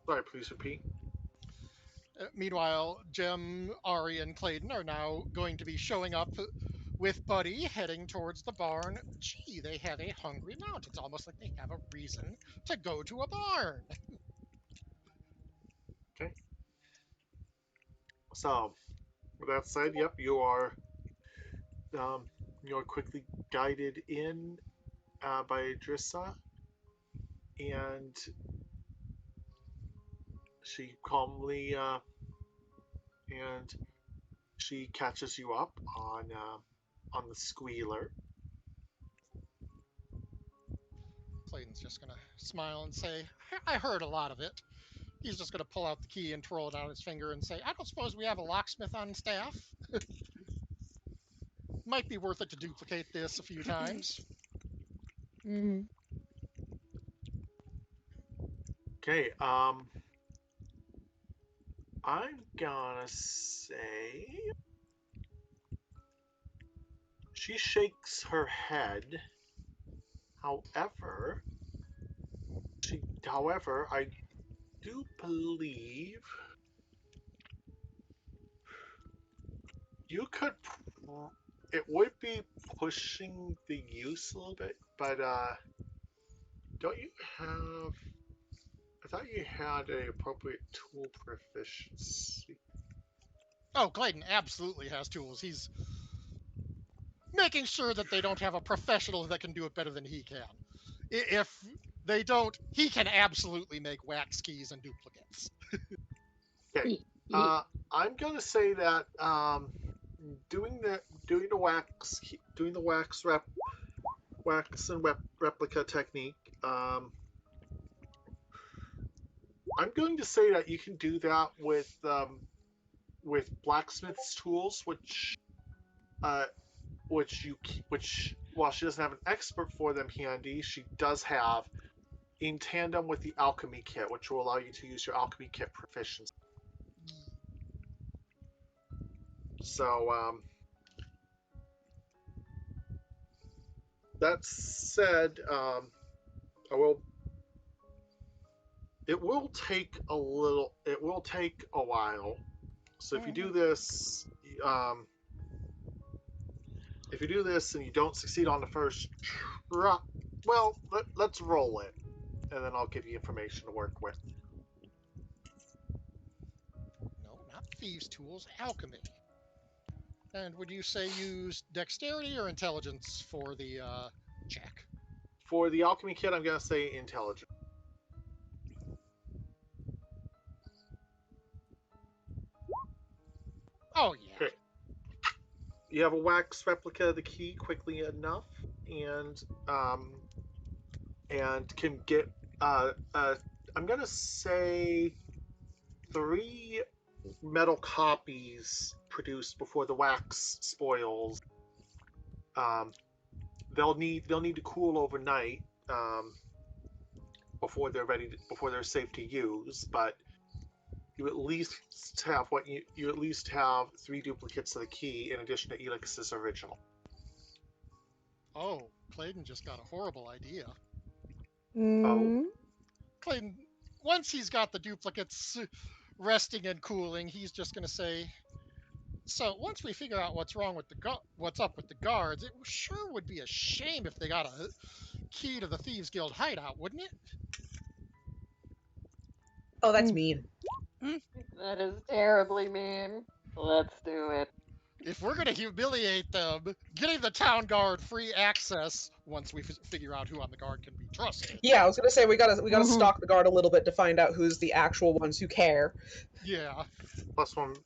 Sorry, please repeat. Meanwhile, Jem, Ari, and Clayton are now going to be showing up with Buddy heading towards the barn. Gee, they have a hungry mount. It's almost like they have a reason to go to a barn. Okay. So, with that said, yep, you're quickly guided in by Drissa, and she calmly and she catches you up on the squealer. Clayton's just going to smile and say, I heard a lot of it. He's just going to pull out the key and twirl it on his finger and say, I don't suppose we have a locksmith on staff. Might be worth it to duplicate this a few times. Okay, I'm gonna say she shakes her head. However, I do believe you could. It would be pushing the use a little bit, but don't you have? I thought you had an appropriate tool proficiency. Oh, Clayton absolutely has tools. He's making sure that they don't have a professional that can do it better than he can. If they don't, he can absolutely make wax keys and duplicates. Okay. I'm gonna say that doing the wax and replica technique. I'm going to say that you can do that with blacksmith's tools, which while she doesn't have an expert for them handy, she does have in tandem with the alchemy kit, which will allow you to use your alchemy kit proficiency. So that said, I will it will take a little. It will take a while. So if you do this, if you do this and you don't succeed on the first try, well, let's roll it, and then I'll give you information to work with. No, not thieves' tools, alchemy. And would you say use dexterity or intelligence for the check? For the alchemy kit, I'm gonna say intelligence. Oh yeah. Okay. You have a wax replica of the key quickly enough, and can get I'm gonna say 3 metal copies produced before the wax spoils. They'll need to cool overnight before they're safe to use, but you at least have you at least have 3 duplicates of the key in addition to Elix's original. Oh, Clayton just got a horrible idea. Oh, Clayton, once he's got the duplicates resting and cooling, he's just going to say, so once we figure out what's wrong with what's up with the guards, it sure would be a shame if they got a key to the Thieves Guild hideout, wouldn't it? Oh, that's mean. That is terribly mean. Let's do it. If we're going to humiliate them, getting the town guard free access once we figure out who on the guard can be trusted. Yeah, I was gonna say we gotta stalk the guard a little bit to find out who's the actual ones who care. Yeah. +1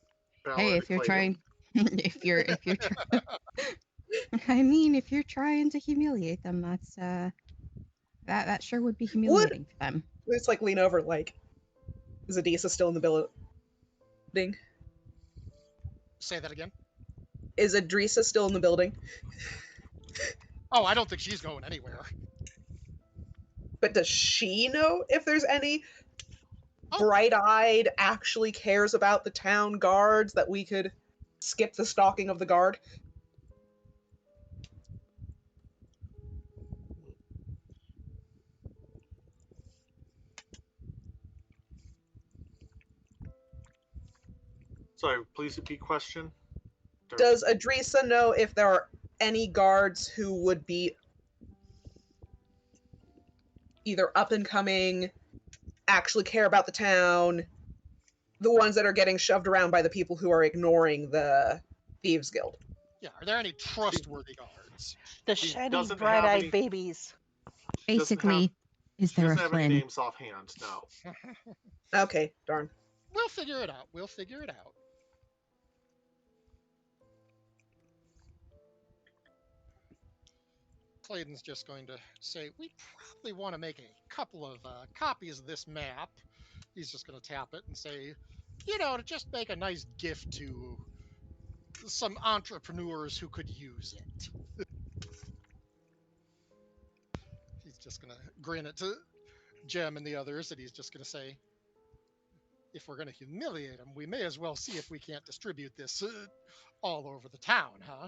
Hey, if you're trying, if you're I mean, if you're trying to humiliate them, that's that sure would be humiliating for them. It's like lean over, like, is Adisa still in the building? Say that again. Is Adrisa still in the building? Oh, I don't think she's going anywhere. But does she know if there's any bright-eyed, actually cares about the town guards that we could skip the stalking of the guard? Sorry, please repeat question. Does Adrisa know if there are any guards who would be either up and coming, actually care about the town, the ones that are getting shoved around by the people who are ignoring the Thieves Guild? Yeah, are there any trustworthy guards? The She shiny, doesn't have bright-eyed any- babies. Basically, is She there doesn't a have any Flynn? names offhand, no. Okay, darn. We'll figure it out. We'll figure it out. Clayton's just going to say, we probably want to make a couple of copies of this map. He's just going to tap it and say, you know, to just make a nice gift to some entrepreneurs who could use it. He's just going to grin at Jem and the others, and he's just going to say, if we're going to humiliate them, we may as well see if we can't distribute this all over the town, huh?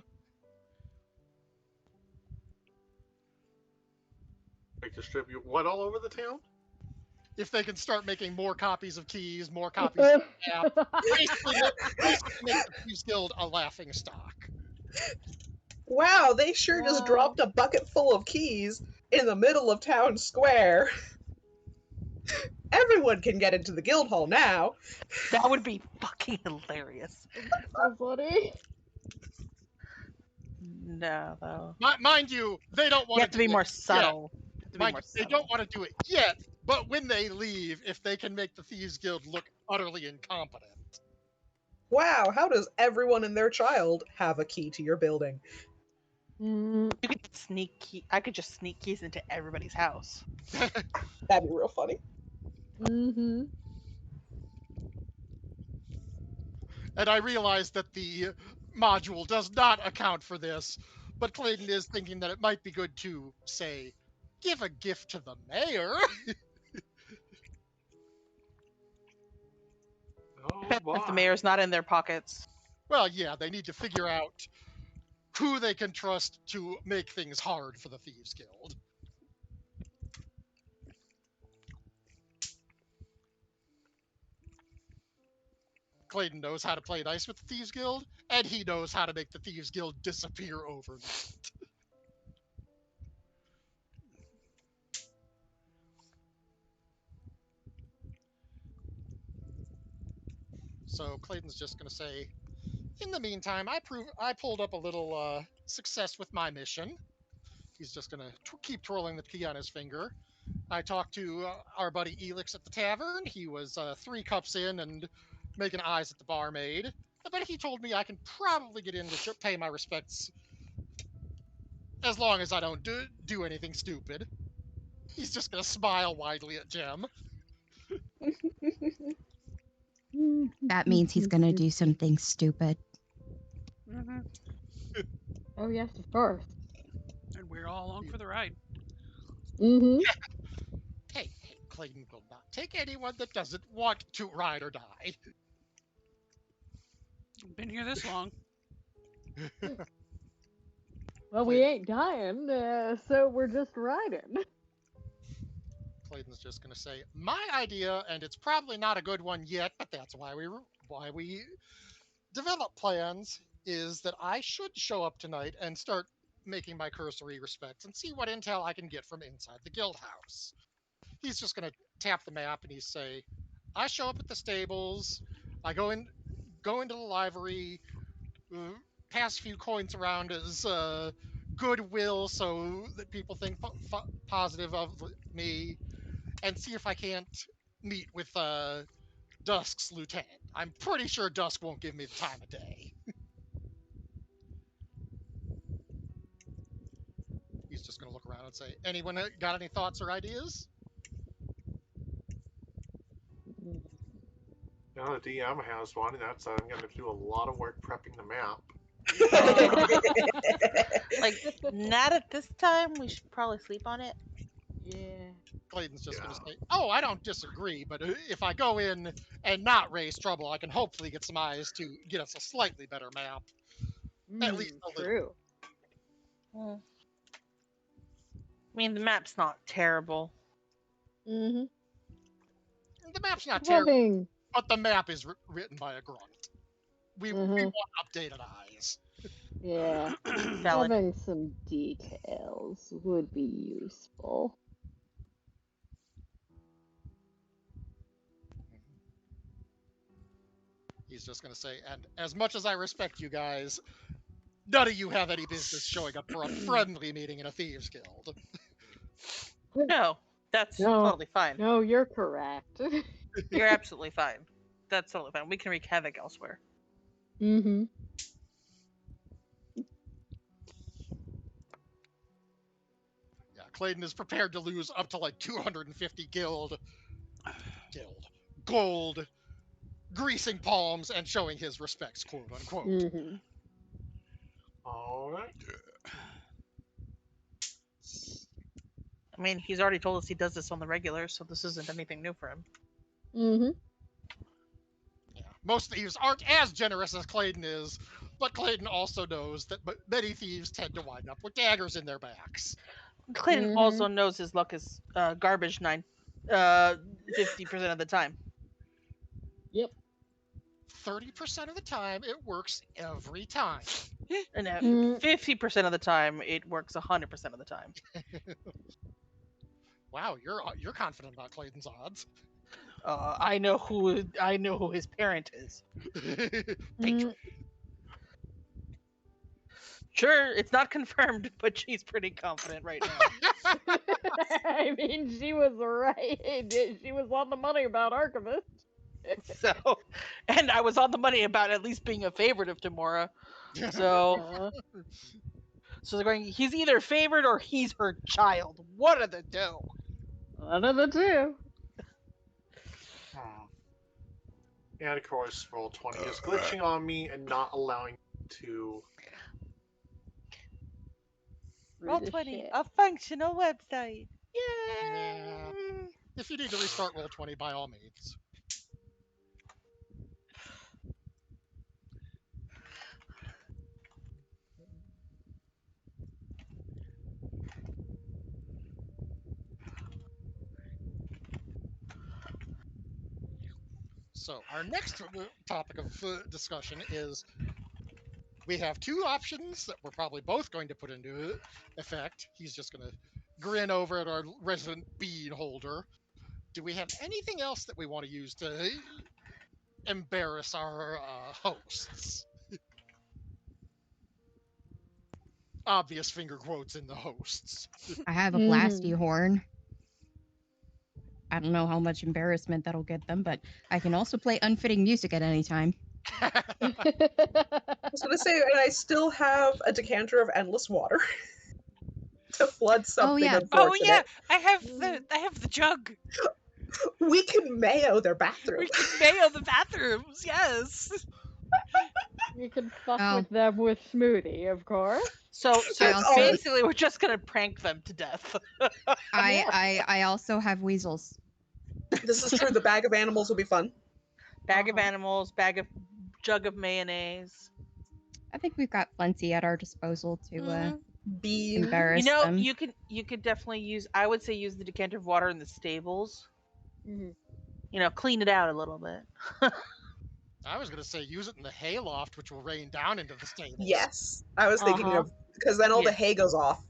Like distribute what all over the town? If they can start making more copies of keys, more copies of the app, basically make the Thieves Guild a laughing stock. Wow, they sure just dropped a bucket full of keys in the middle of town square. Everyone can get into the guild hall now. That would be fucking hilarious. So funny. No, though. Mind you, they don't want You have to be more subtle. They don't want to do it yet, but when they leave, if they can make the Thieves Guild look utterly incompetent. Wow, how does everyone and their child have a key to your building? You could sneak key. I could just sneak keys into everybody's house. That'd be real funny. Mm-hmm. And I realize that the module does not account for this, but Clayton is thinking that it might be good to, say, give a gift to the mayor. Oh, boy. If the mayor's not in their pockets. Well, yeah, they need to figure out who they can trust to make things hard for the Thieves Guild. Clayton knows how to play nice with the Thieves Guild, and he knows how to make the Thieves Guild disappear overnight. So Clayton's just going to say, in the meantime, I pulled up a little success with my mission. He's just going to keep twirling the key on his finger. I talked to our buddy Elix at the tavern. He was 3 cups in and making eyes at the barmaid. But he told me I can probably get in to pay my respects as long as I don't do anything stupid. He's just going to smile widely at Jem. That means he's gonna do something stupid. Mm-hmm. Oh yes, of course. And we're all along for the ride. Mm-hmm. Hey, Clayton will not take anyone that doesn't want to ride or die. Been here this long. Well, we ain't dying, so we're just riding. Clayton's just going to say, my idea, and it's probably not a good one yet, but that's why we develop plans, is that I should show up tonight and start making my cursory respects and see what intel I can get from inside the guild house. He's just going to tap the map and he's say, I show up at the stables, I go into the livery, pass a few coins around as goodwill so that people think positive of me, and see if I can't meet with Dusk's lieutenant. I'm pretty sure Dusk won't give me the time of day. He's just going to look around and say, anyone got any thoughts or ideas? Now the DM has one, and that's I'm going to do a lot of work prepping the map. Like, not at this time. We should probably sleep on it. Yeah. Clayton's just going to say, oh, I don't disagree, but if I go in and not raise trouble, I can hopefully get some eyes to get us a slightly better map. At least a little. True. I mean, the map's not terrible. Mm-hmm. The map's not terrible, Having but the map is written by a grunt. We want updated eyes. yeah, Valid. having some details would be useful. He's just going to say, and as much as I respect you guys, none of you have any business showing up for a friendly meeting in a thieves guild. No, that's No. totally fine. No, you're correct. You're absolutely fine. That's totally fine. We can wreak havoc elsewhere. Mm-hmm. Yeah, Clayton is prepared to lose up to like 250 gold, greasing palms and showing his respects, quote unquote. Mm-hmm. All right. I mean, he's already told us he does this on the regular, so this isn't anything new for him. Mm-hmm. Yeah, most thieves aren't as generous as Clayton is, but Clayton also knows that many thieves tend to wind up with daggers in their backs. Clayton also knows his luck is garbage 50% of the time. Yep. 30% of the time, it works every time. And 50% of the time, it works 100% of the time. Wow, you're confident about Clayton's odds. I know who his parent is. Patron. Sure, it's not confirmed, but she's pretty confident right now. I mean, she was right. She was on the money about Archivist. So, and I was on the money about at least being a favorite of Tamora. So, so they're going. He's either favored or he's her child. One of the two. One of the two. And of course, Roll20 is glitching on me and not allowing to. Roll20, a functional website. Yay! Yeah. If you need to restart Roll20, by all means. So our next topic of discussion is we have two options that we're probably both going to put into effect. He's just going to grin over at our resident bean holder. Do we have anything else that we want to use to embarrass our hosts? Obvious finger quotes in the hosts. I have a blasty horn. I don't know how much embarrassment that'll get them, but I can also play unfitting music at any time. I was gonna say, and I still have a decanter of endless water to flood something yeah. Oh unfortunate. yeah, I have the jug. We can mayo their bathroom. We can mail the bathrooms. Yes. You can fuck Oh. with them with smoothie, of course. So That's all- basically, we're just gonna prank them to death. I also have weasels. This is true. The bag of animals will be fun. Bag of animals, jug of mayonnaise. I think we've got plenty at our disposal to Mhm. Beans. embarrass You know, them. you could definitely use. I would say use the decanter of water in the stables. Mhm. You know, clean it out a little bit. I was going to say use it in the hayloft, which will rain down into the stables. Yes, I was thinking Uh-huh. of because then all Yeah. the hay goes off.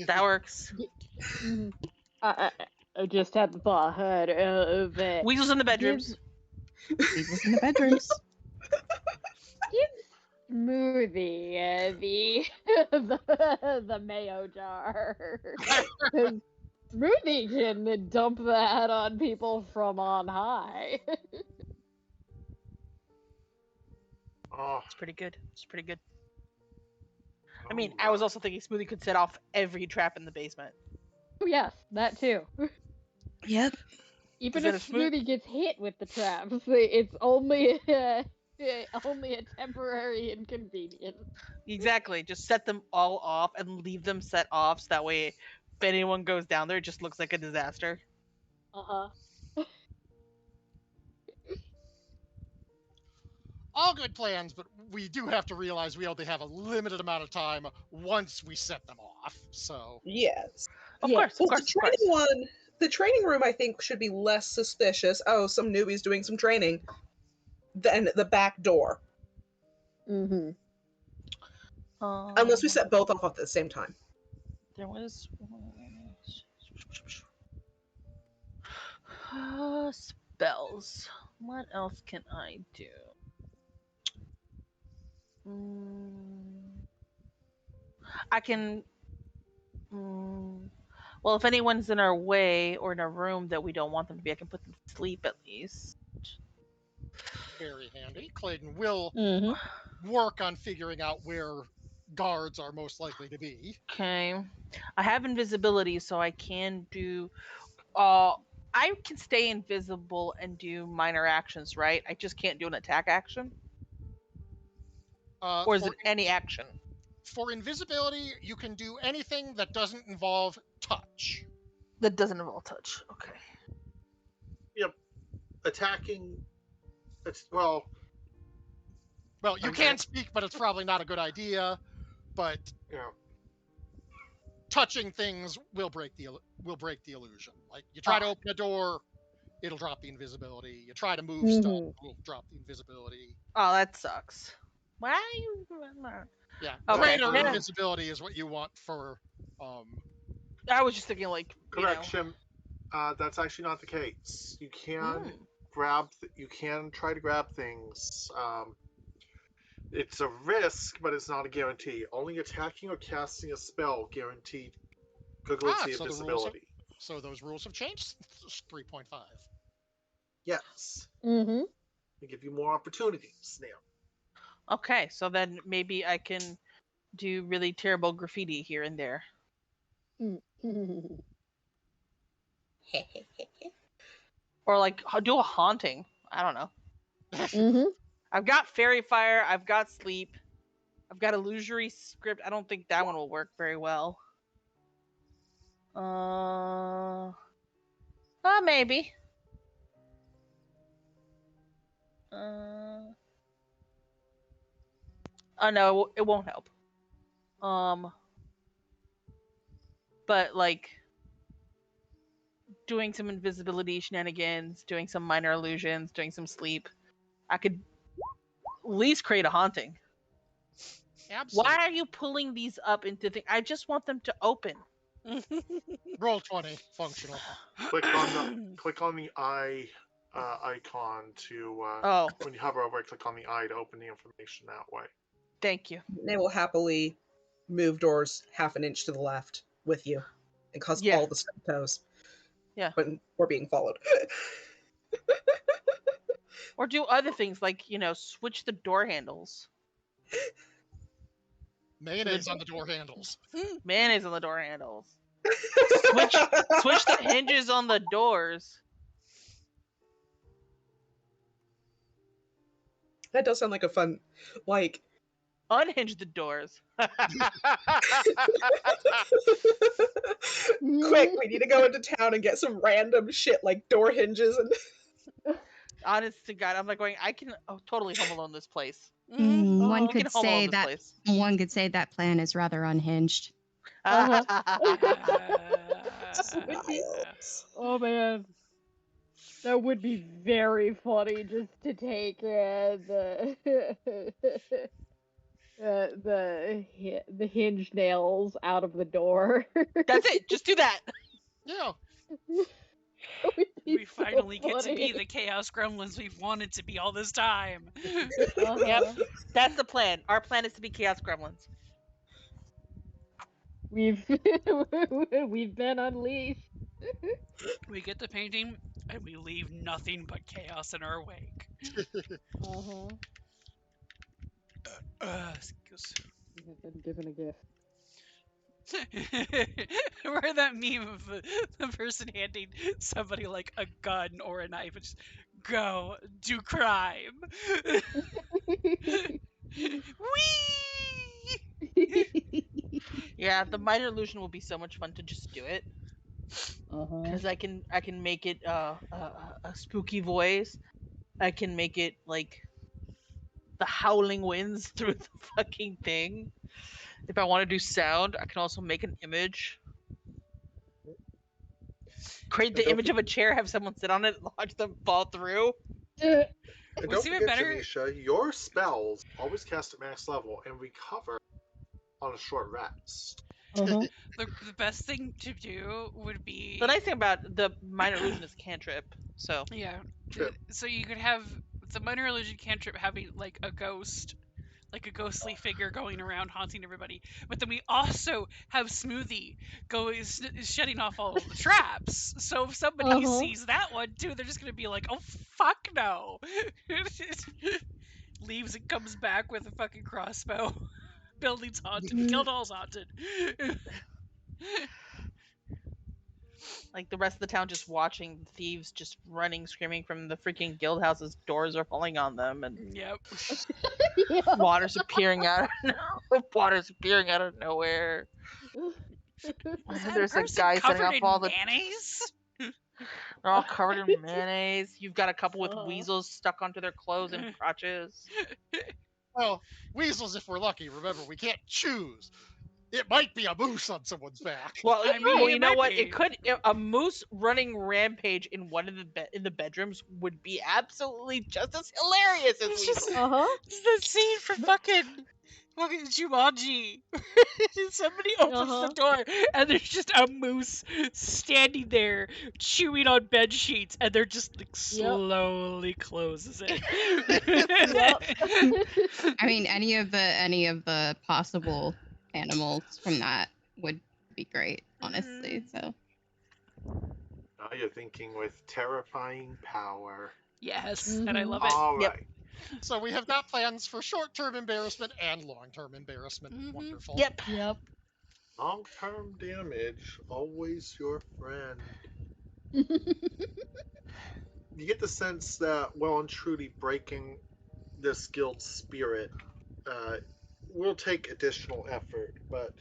That works. Mhm. I just had the thought of it. Weasels in the bedrooms. Weasels in the bedrooms. Give Smoothie the mayo jar. 'Cause Smoothie can dump that on people from on high. Oh, It's pretty good. It's pretty good. I mean, I was also thinking Smoothie could set off every trap in the basement. Oh yes, that too. Yep. Even then if if Smooth- Smoothie gets hit with the traps, it's only only a temporary inconvenience. Exactly. Just set them all off and leave them set off so that way if anyone goes down there, it just looks like a disaster. Uh-huh. All good plans, but we do have to realize we only have a limited amount of time once we set them off. So Yes. Of Yeah. course, Well, of course, the training one, the training room, I think, should be less suspicious. Oh, some newbies doing some training. Than the back door, Mm-hmm. unless we set both off at the same time. There was spells. What else can I do? I can. Well, if anyone's in our way or in a room that we don't want them to be, I can put them to sleep at least. very handy. Clayton will Mm-hmm. work on figuring out where guards are most likely to be. Okay. I have invisibility, so I can do. I can stay invisible and do minor actions, right? I just can't do an attack action. Or is For, it any action? for invisibility, you can do anything that doesn't involve touch. That doesn't involve touch. Okay. attacking. It's well. Well, you Okay. can speak, but it's probably not a good idea. But Yeah. touching things will break the illusion. Like you try to open a door, it'll drop the invisibility. You try to move stuff, it'll drop the invisibility. Oh, that sucks. Why are you? Yeah, Okay. greater Yeah. invisibility is what you want for. I was just thinking, like, Correction. That's actually not the case. You can Hmm. you can try to grab things. It's a risk, but it's not a guarantee. Only attacking or casting a spell guaranteed equivalency of So invisibility. So those rules have changed. 3.5. Yes. Mm-hmm. They give you more opportunities now. Okay, so then maybe I can do really terrible graffiti here and there. Or like do a haunting. I don't know. Mm-hmm. I've got fairy fire. I've got sleep. I've got illusory script. I don't think that one will work very well. Maybe. No, it won't help. But like doing some invisibility shenanigans, doing some minor illusions, doing some sleep, I could at least create a haunting. Absolutely. Why are you pulling these up into things? I just want them to open. Roll 20, functional. Click on the eye icon to Oh, when you hover over it, click on the eye to open the information that way. thank you. They will happily move doors half an inch to the left with you and cause Yeah. all the step toes. Yeah. But we're being followed. Or do other things like, switch the door handles. Mayonnaise on the door handles. Mayonnaise on the door handles. Switch the hinges on the doors. That does sound like a fun, like. Unhinge the doors. Quick, we need to go into town and get some random shit like door hinges and. Honest to God, I'm like going, I can totally Home Alone this place. One We can could Home Alone say this that place. one could say that plan is rather unhinged. Oh man, that would be very funny just to take the hinge nails out of the door. That's it. Just do that. Yeah. That would be We so finally get to be funny. the Chaos Gremlins we've wanted to be all this time. Yep. That's the plan. Our plan is to be Chaos Gremlins. We've we've been unleashed. We get the painting, and we leave nothing but chaos in our wake. Excuse. We have been given a gift. Where that meme of the person handing somebody like a gun or a knife and just go do crime. Whee! Yeah, the minor illusion will be so much fun to just do it because I can make it a spooky voice. I can make it like the howling winds through the fucking thing. If I want to do sound, I can also make an image. Create the don't image of a chair, have someone sit on it, and watch them fall through. And What's don't even forget, better- Janisha, your spells always cast at max level and recover on a short rest. The best thing to do would be The nice thing about the minor illusion is cantrip. So yeah. True. So you could have the minor illusion cantrip having like a ghost, like a ghostly figure going around haunting everybody. But then we also have Smoothie shutting off all of the traps. So if somebody sees that one too, they're just gonna be like, "Oh fuck no!" Leaves and comes back with a fucking crossbow. Building's haunted. Guildhall's haunted. like the rest of the town just watching thieves just running, screaming from the freaking guild houses. Doors are falling on them, and Yep. water's appearing out of nowhere. Was that There's a person guy setting covered off in all the. mayonnaise? They're all covered in mayonnaise. You've got a couple with weasels stuck onto their clothes and crotches. Well, weasels if we're lucky. Remember, we can't choose. It might be a moose on someone's back. Well, I mean, you it know might what? be. It could a moose running rampage in one of the bedrooms would be absolutely just as hilarious as It's weasels. just- It's the scene from fucking Jumanji. Somebody opens the door and there's just a moose standing there chewing on bed sheets, and they're just like slowly closes it. I mean, any of the possible animals from that would be great, honestly. So Now you're thinking with terrifying power. Yes, and I love it. All right. Yep. So we have got plans for short-term embarrassment and long-term embarrassment. Wonderful. Yep. Long-term damage, always your friend. You get the sense that, well and truly breaking this guild's spirit will take additional effort, but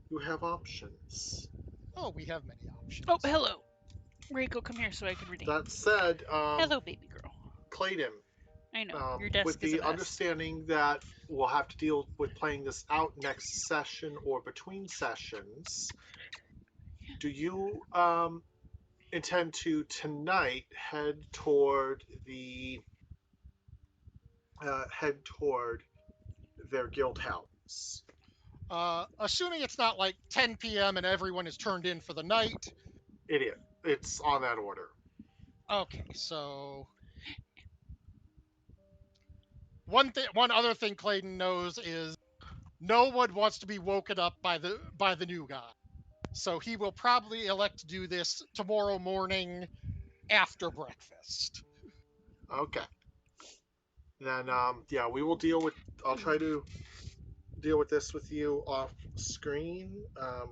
you have options. Oh, we have many options. Oh, hello. Reiko, come here so I can redeem. That said, Hello, baby girl. Clayton, I know, your desk with is a the mess. understanding that we'll have to deal with playing this out next session or between sessions, do you intend to tonight head toward their guild house. Assuming it's not like 10 p.m. and everyone is turned in for the night. Idiot. It's on that order. Okay, so one other thing Clayton knows is no one wants to be woken up by the new guy. So he will probably elect to do this tomorrow morning after breakfast. Okay. Then yeah, we will deal with. I'll try to deal with this with you off screen,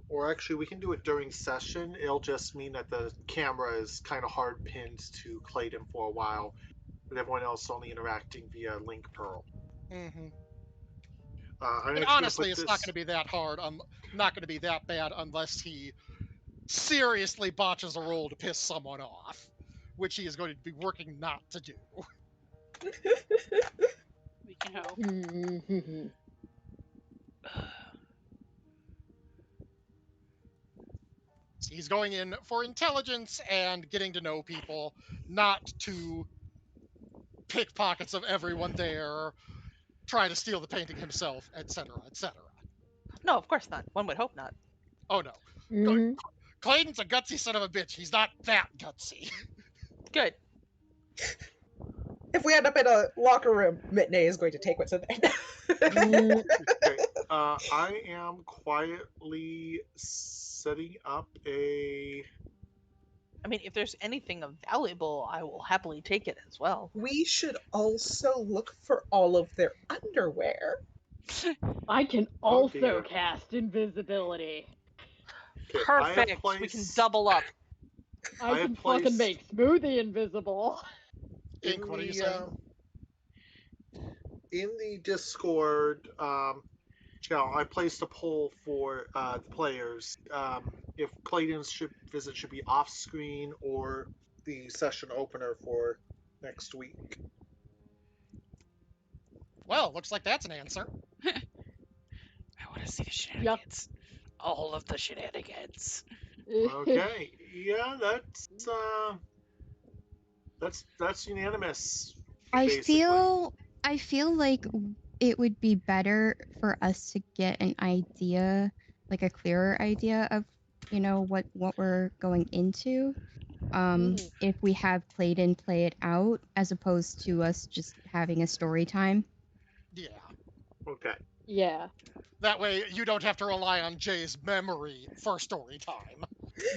or actually we can do it during session. It'll just mean that the camera is kind of hard pinned to Clayton for a while, with everyone else only interacting via link Pearl. Mm-hmm. I'm And actually honestly, gonna it's put not this. going to be that hard. Not going to be that bad unless he seriously botches a roll to piss someone off, which he is going to be working not to do. We can hope. He's going in for intelligence and getting to know people, not to pick pockets of everyone there, try to steal the painting himself, etc., etc. No, of course not. One would hope not. Oh no. Mhm. Clayton's a gutsy son of a bitch. He's not that gutsy. Good. If we end up in a locker room, Mitney is going to take what's in there. Mm, Okay. I am quietly setting up a. I mean, if there's anything of valuable, I will happily take it as well. We should also look for all of their underwear. I can Oh, also dear. cast invisibility. Okay, I have Perfect. We can placed- double up. I I have can fucking placed- make Smoothie invisible. Ink, what are you saying? In the Discord channel, I placed a poll for the players if Clayton's visit should be off screen or the session opener for next week. Well, looks like that's an answer. I want to see the shenanigans. All of the shenanigans. Okay, yeah, that's unanimous. I basically. feel like it would be better for us to get an idea, like a clearer idea of, what we're going into. If we have Clayton play it out as opposed to us just having a story time. Yeah. Okay. Yeah. That way you don't have to rely on Jay's memory for story time.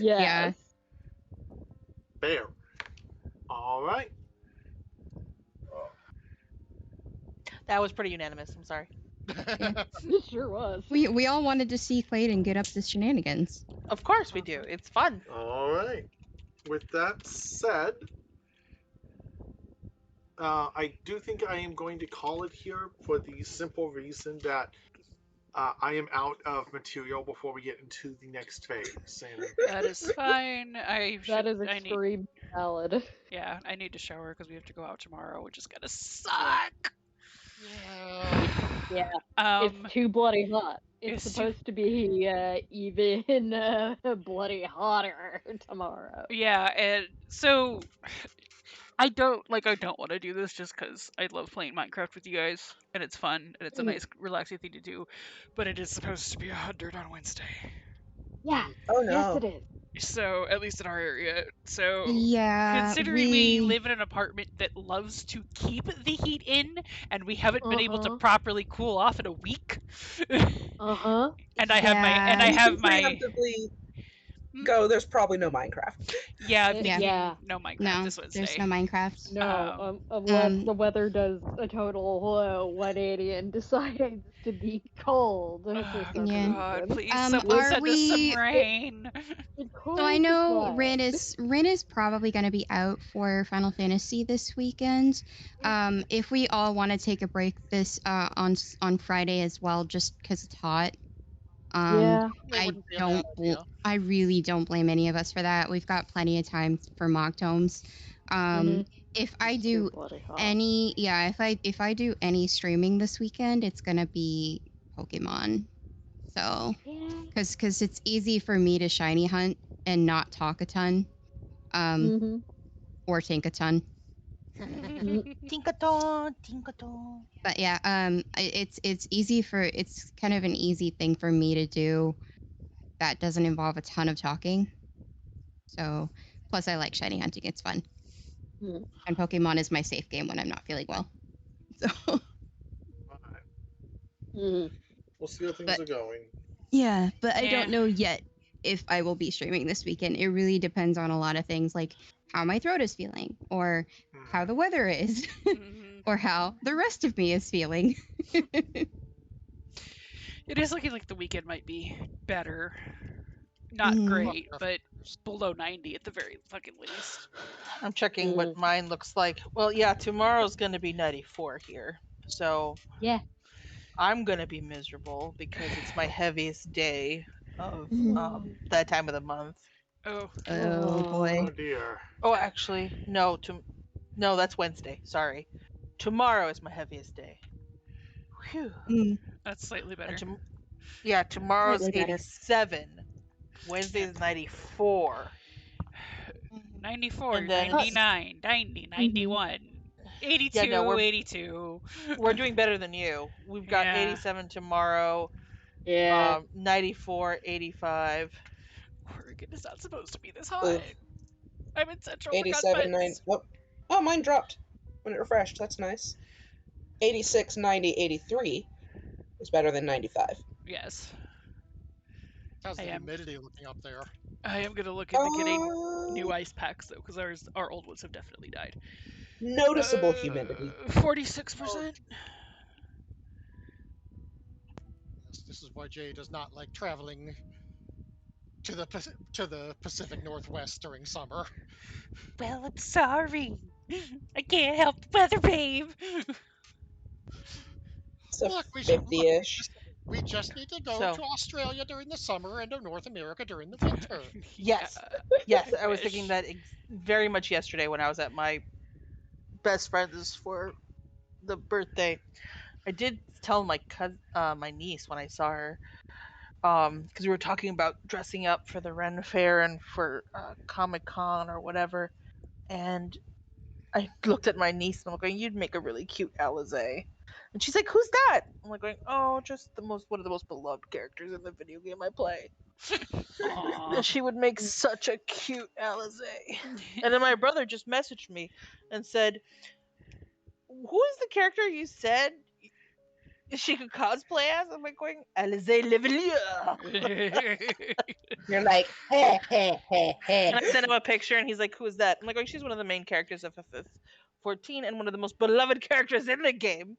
Yes. Fair. All right. That was pretty unanimous. I'm sorry. It sure was. We all wanted to see Clayton get up to shenanigans. Of course we do. It's fun. All right. With that said, I do think I am going to call it here for the simple reason that I am out of material before we get into the next phase. And That is fine. That is extreme valid. Yeah, I need to shower because we have to go out tomorrow, which is gonna suck. Yeah. Yeah. Um, It's too bloody hot. it's It's too- supposed to be even bloody hotter tomorrow. yeah, and so I don't want to do this just because I love playing Minecraft with you guys and it's fun and it's a nice relaxing thing to do, but it is supposed to be 100 on Wednesday. Yeah. Oh Yes, no. it is. So at least in our area. So Yeah, considering we live in an apartment that loves to keep the heat in, and we haven't been able to Uh-huh. properly cool off in a week, Uh-huh. and I have my Preemptively go. There's probably no Minecraft. yeah, I'm Yeah. thinking Yeah. no Minecraft no, this Wednesday. there's no Minecraft. No, unless um, the weather does a total 180 and decides to be cold for Oh some Yeah. God, reason. please are someone send us we- some rain. It So I could know be Rin fine. is probably going to be out for Final Fantasy this weekend. If we all want to take a break this on Friday as well, just because it's hot. Yeah. It I wouldn't be a bad idea. I really don't blame any of us for that. We've got plenty of time for mock tomes. If I It's do too bloody hot. if I do any streaming this weekend, it's gonna be Pokemon. So, Yeah. because it's easy for me to shiny hunt and not talk a ton. Mm-hmm. or Tinkaton. Tinkaton, tinkaton. But yeah, it's easy it's kind of an easy thing for me to do that doesn't involve a ton of talking. So, plus I like shiny hunting; it's fun. Mm. And Pokemon is my safe game when I'm not feeling well. So, Alright. Mm. We'll see how things But- are going. yeah, but I Yeah. don't know yet if I will be streaming this weekend. It really depends on a lot of things, like how my throat is feeling, or how the weather is, Mhm. or how the rest of me is feeling. It is looking like the weekend might be better. Not Mhm. great, but below 90 at the very fucking least. I'm checking what mine looks like. Well, yeah, tomorrow's going to be 94 here. So Yeah. I'm going to be miserable because it's my heaviest day of Mhm. that time of the month. Oh, Oh boy. Oh dear. Oh, actually, no, no, that's Wednesday. Sorry. Tomorrow is my heaviest day. Whew. Mm. that's slightly better. And yeah, tomorrow's Slightly better. 87. Wednesday is 94. 94, And then 99, 90, 91, 82, Yeah, no, we're 82. we're doing better than you. We've got Yeah. 87 tomorrow, Yeah. 94, 85. Oregon is not supposed to be this hot. Oof. I'm in Central. 87, 9. Oh, mine dropped when it refreshed. That's nice. 86, 90, 83 is better than 95. Yes. How's the I am. humidity looking up there? I am going to look into getting new ice packs, though, because our old ones have definitely died. Noticeable humidity. 46%. Yes, this is why Jay does not like traveling to the Pacific Northwest during summer. Well, I'm sorry. I can't help the weather, babe. It's a Look, 50-ish. we just need to go So- to Australia during the summer and to North America during the winter. Yes. Yeah, Yes, I I was wish. thinking that very much yesterday when I was at my best friend's for the birthday. I did tell my my niece when I saw her, because we were talking about dressing up for the Ren Fair and for Comic Con or whatever, and I looked at my niece and I'm going, "You'd make a really cute Alize." And she's like, "Who's that?" I'm like going, "Oh, just one of the most beloved characters in the video game I play." Aw. And she would make such a cute Alize. And then my brother just messaged me and said, "Who is the character you said she could cosplay as?" I'm like going, "Alize Levelier." You're like, hey, hey, hey, hey. And I sent him a picture and he's like, "Who is that?" I'm like, "Oh, she's one of the main characters of FF14 and one of the most beloved characters in the game.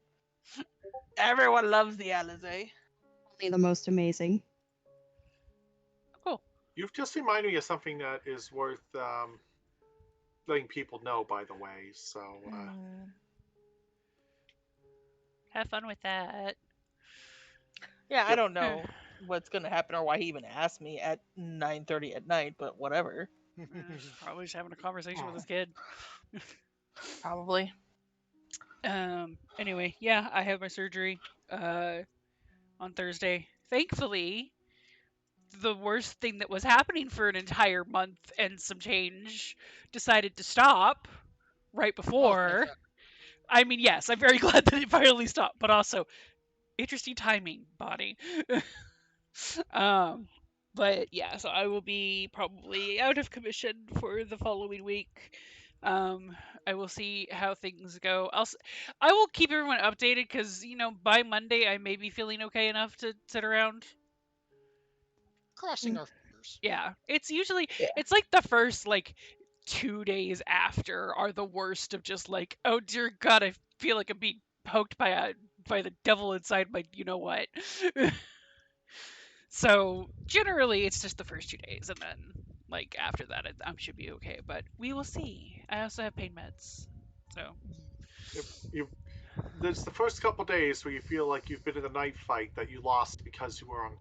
Everyone loves the Alize." Only the most amazing. You've just reminded me of something that is worth letting people know, by the way. So, Have fun with that. Yeah, I don't know what's gonna happen or why he even asked me at 9:30 at night, but whatever. Probably just having a conversation with his kid. Probably. Anyway, yeah, I have my surgery on Thursday. Thankfully, the worst thing that was happening for an entire month and some change decided to stop right before. I mean, yes, I'm very glad that it finally stopped, but also interesting timing, body. But yeah, so I will be probably out of commission for the following week. I will see how things go. I will keep everyone updated because by Monday I may be feeling okay enough to sit around. Crossing our fingers. Yeah, it's usually Yeah. it's like the first 2 days after are the worst of just like, oh dear God, I feel like I'm being poked by the devil inside my what. So generally it's just the first 2 days, and then after that I should be okay. But we will see. I also have pain meds, so there's the first couple days where you feel like you've been in a knife fight that you lost because you were on.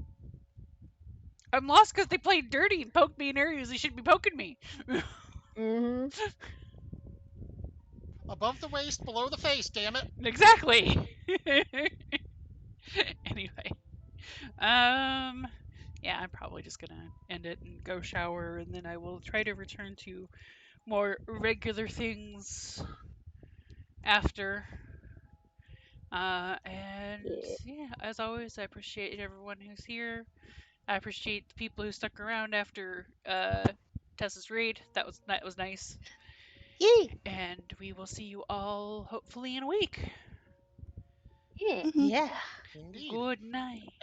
I'm lost because they played dirty and poked me in areas they shouldn't be poking me. Mm-hmm. Above the waist, below the face, damn it. Exactly. Anyway, yeah, I'm probably just gonna end it and go shower, and then I will try to return to more regular things after. And yeah, as always, I appreciate everyone who's here. I appreciate the people who stuck around after Tessa's raid. That was nice. Yay! And we will see you all hopefully in a week. Yeah. Mhm. Yeah. Indeed. Good night.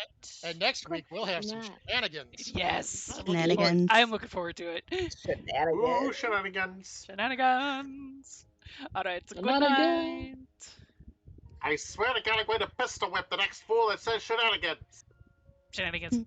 And next week we'll have some Nice. shenanigans. Yes, Shenanigans. I'm looking forward to it. Ooh, Shenanigans. shenanigans. Shenanigans. All right, so good Shenanigans. night. I swear to God, I'm going to pistol whip the next fool that says shenanigans. Shenanigans.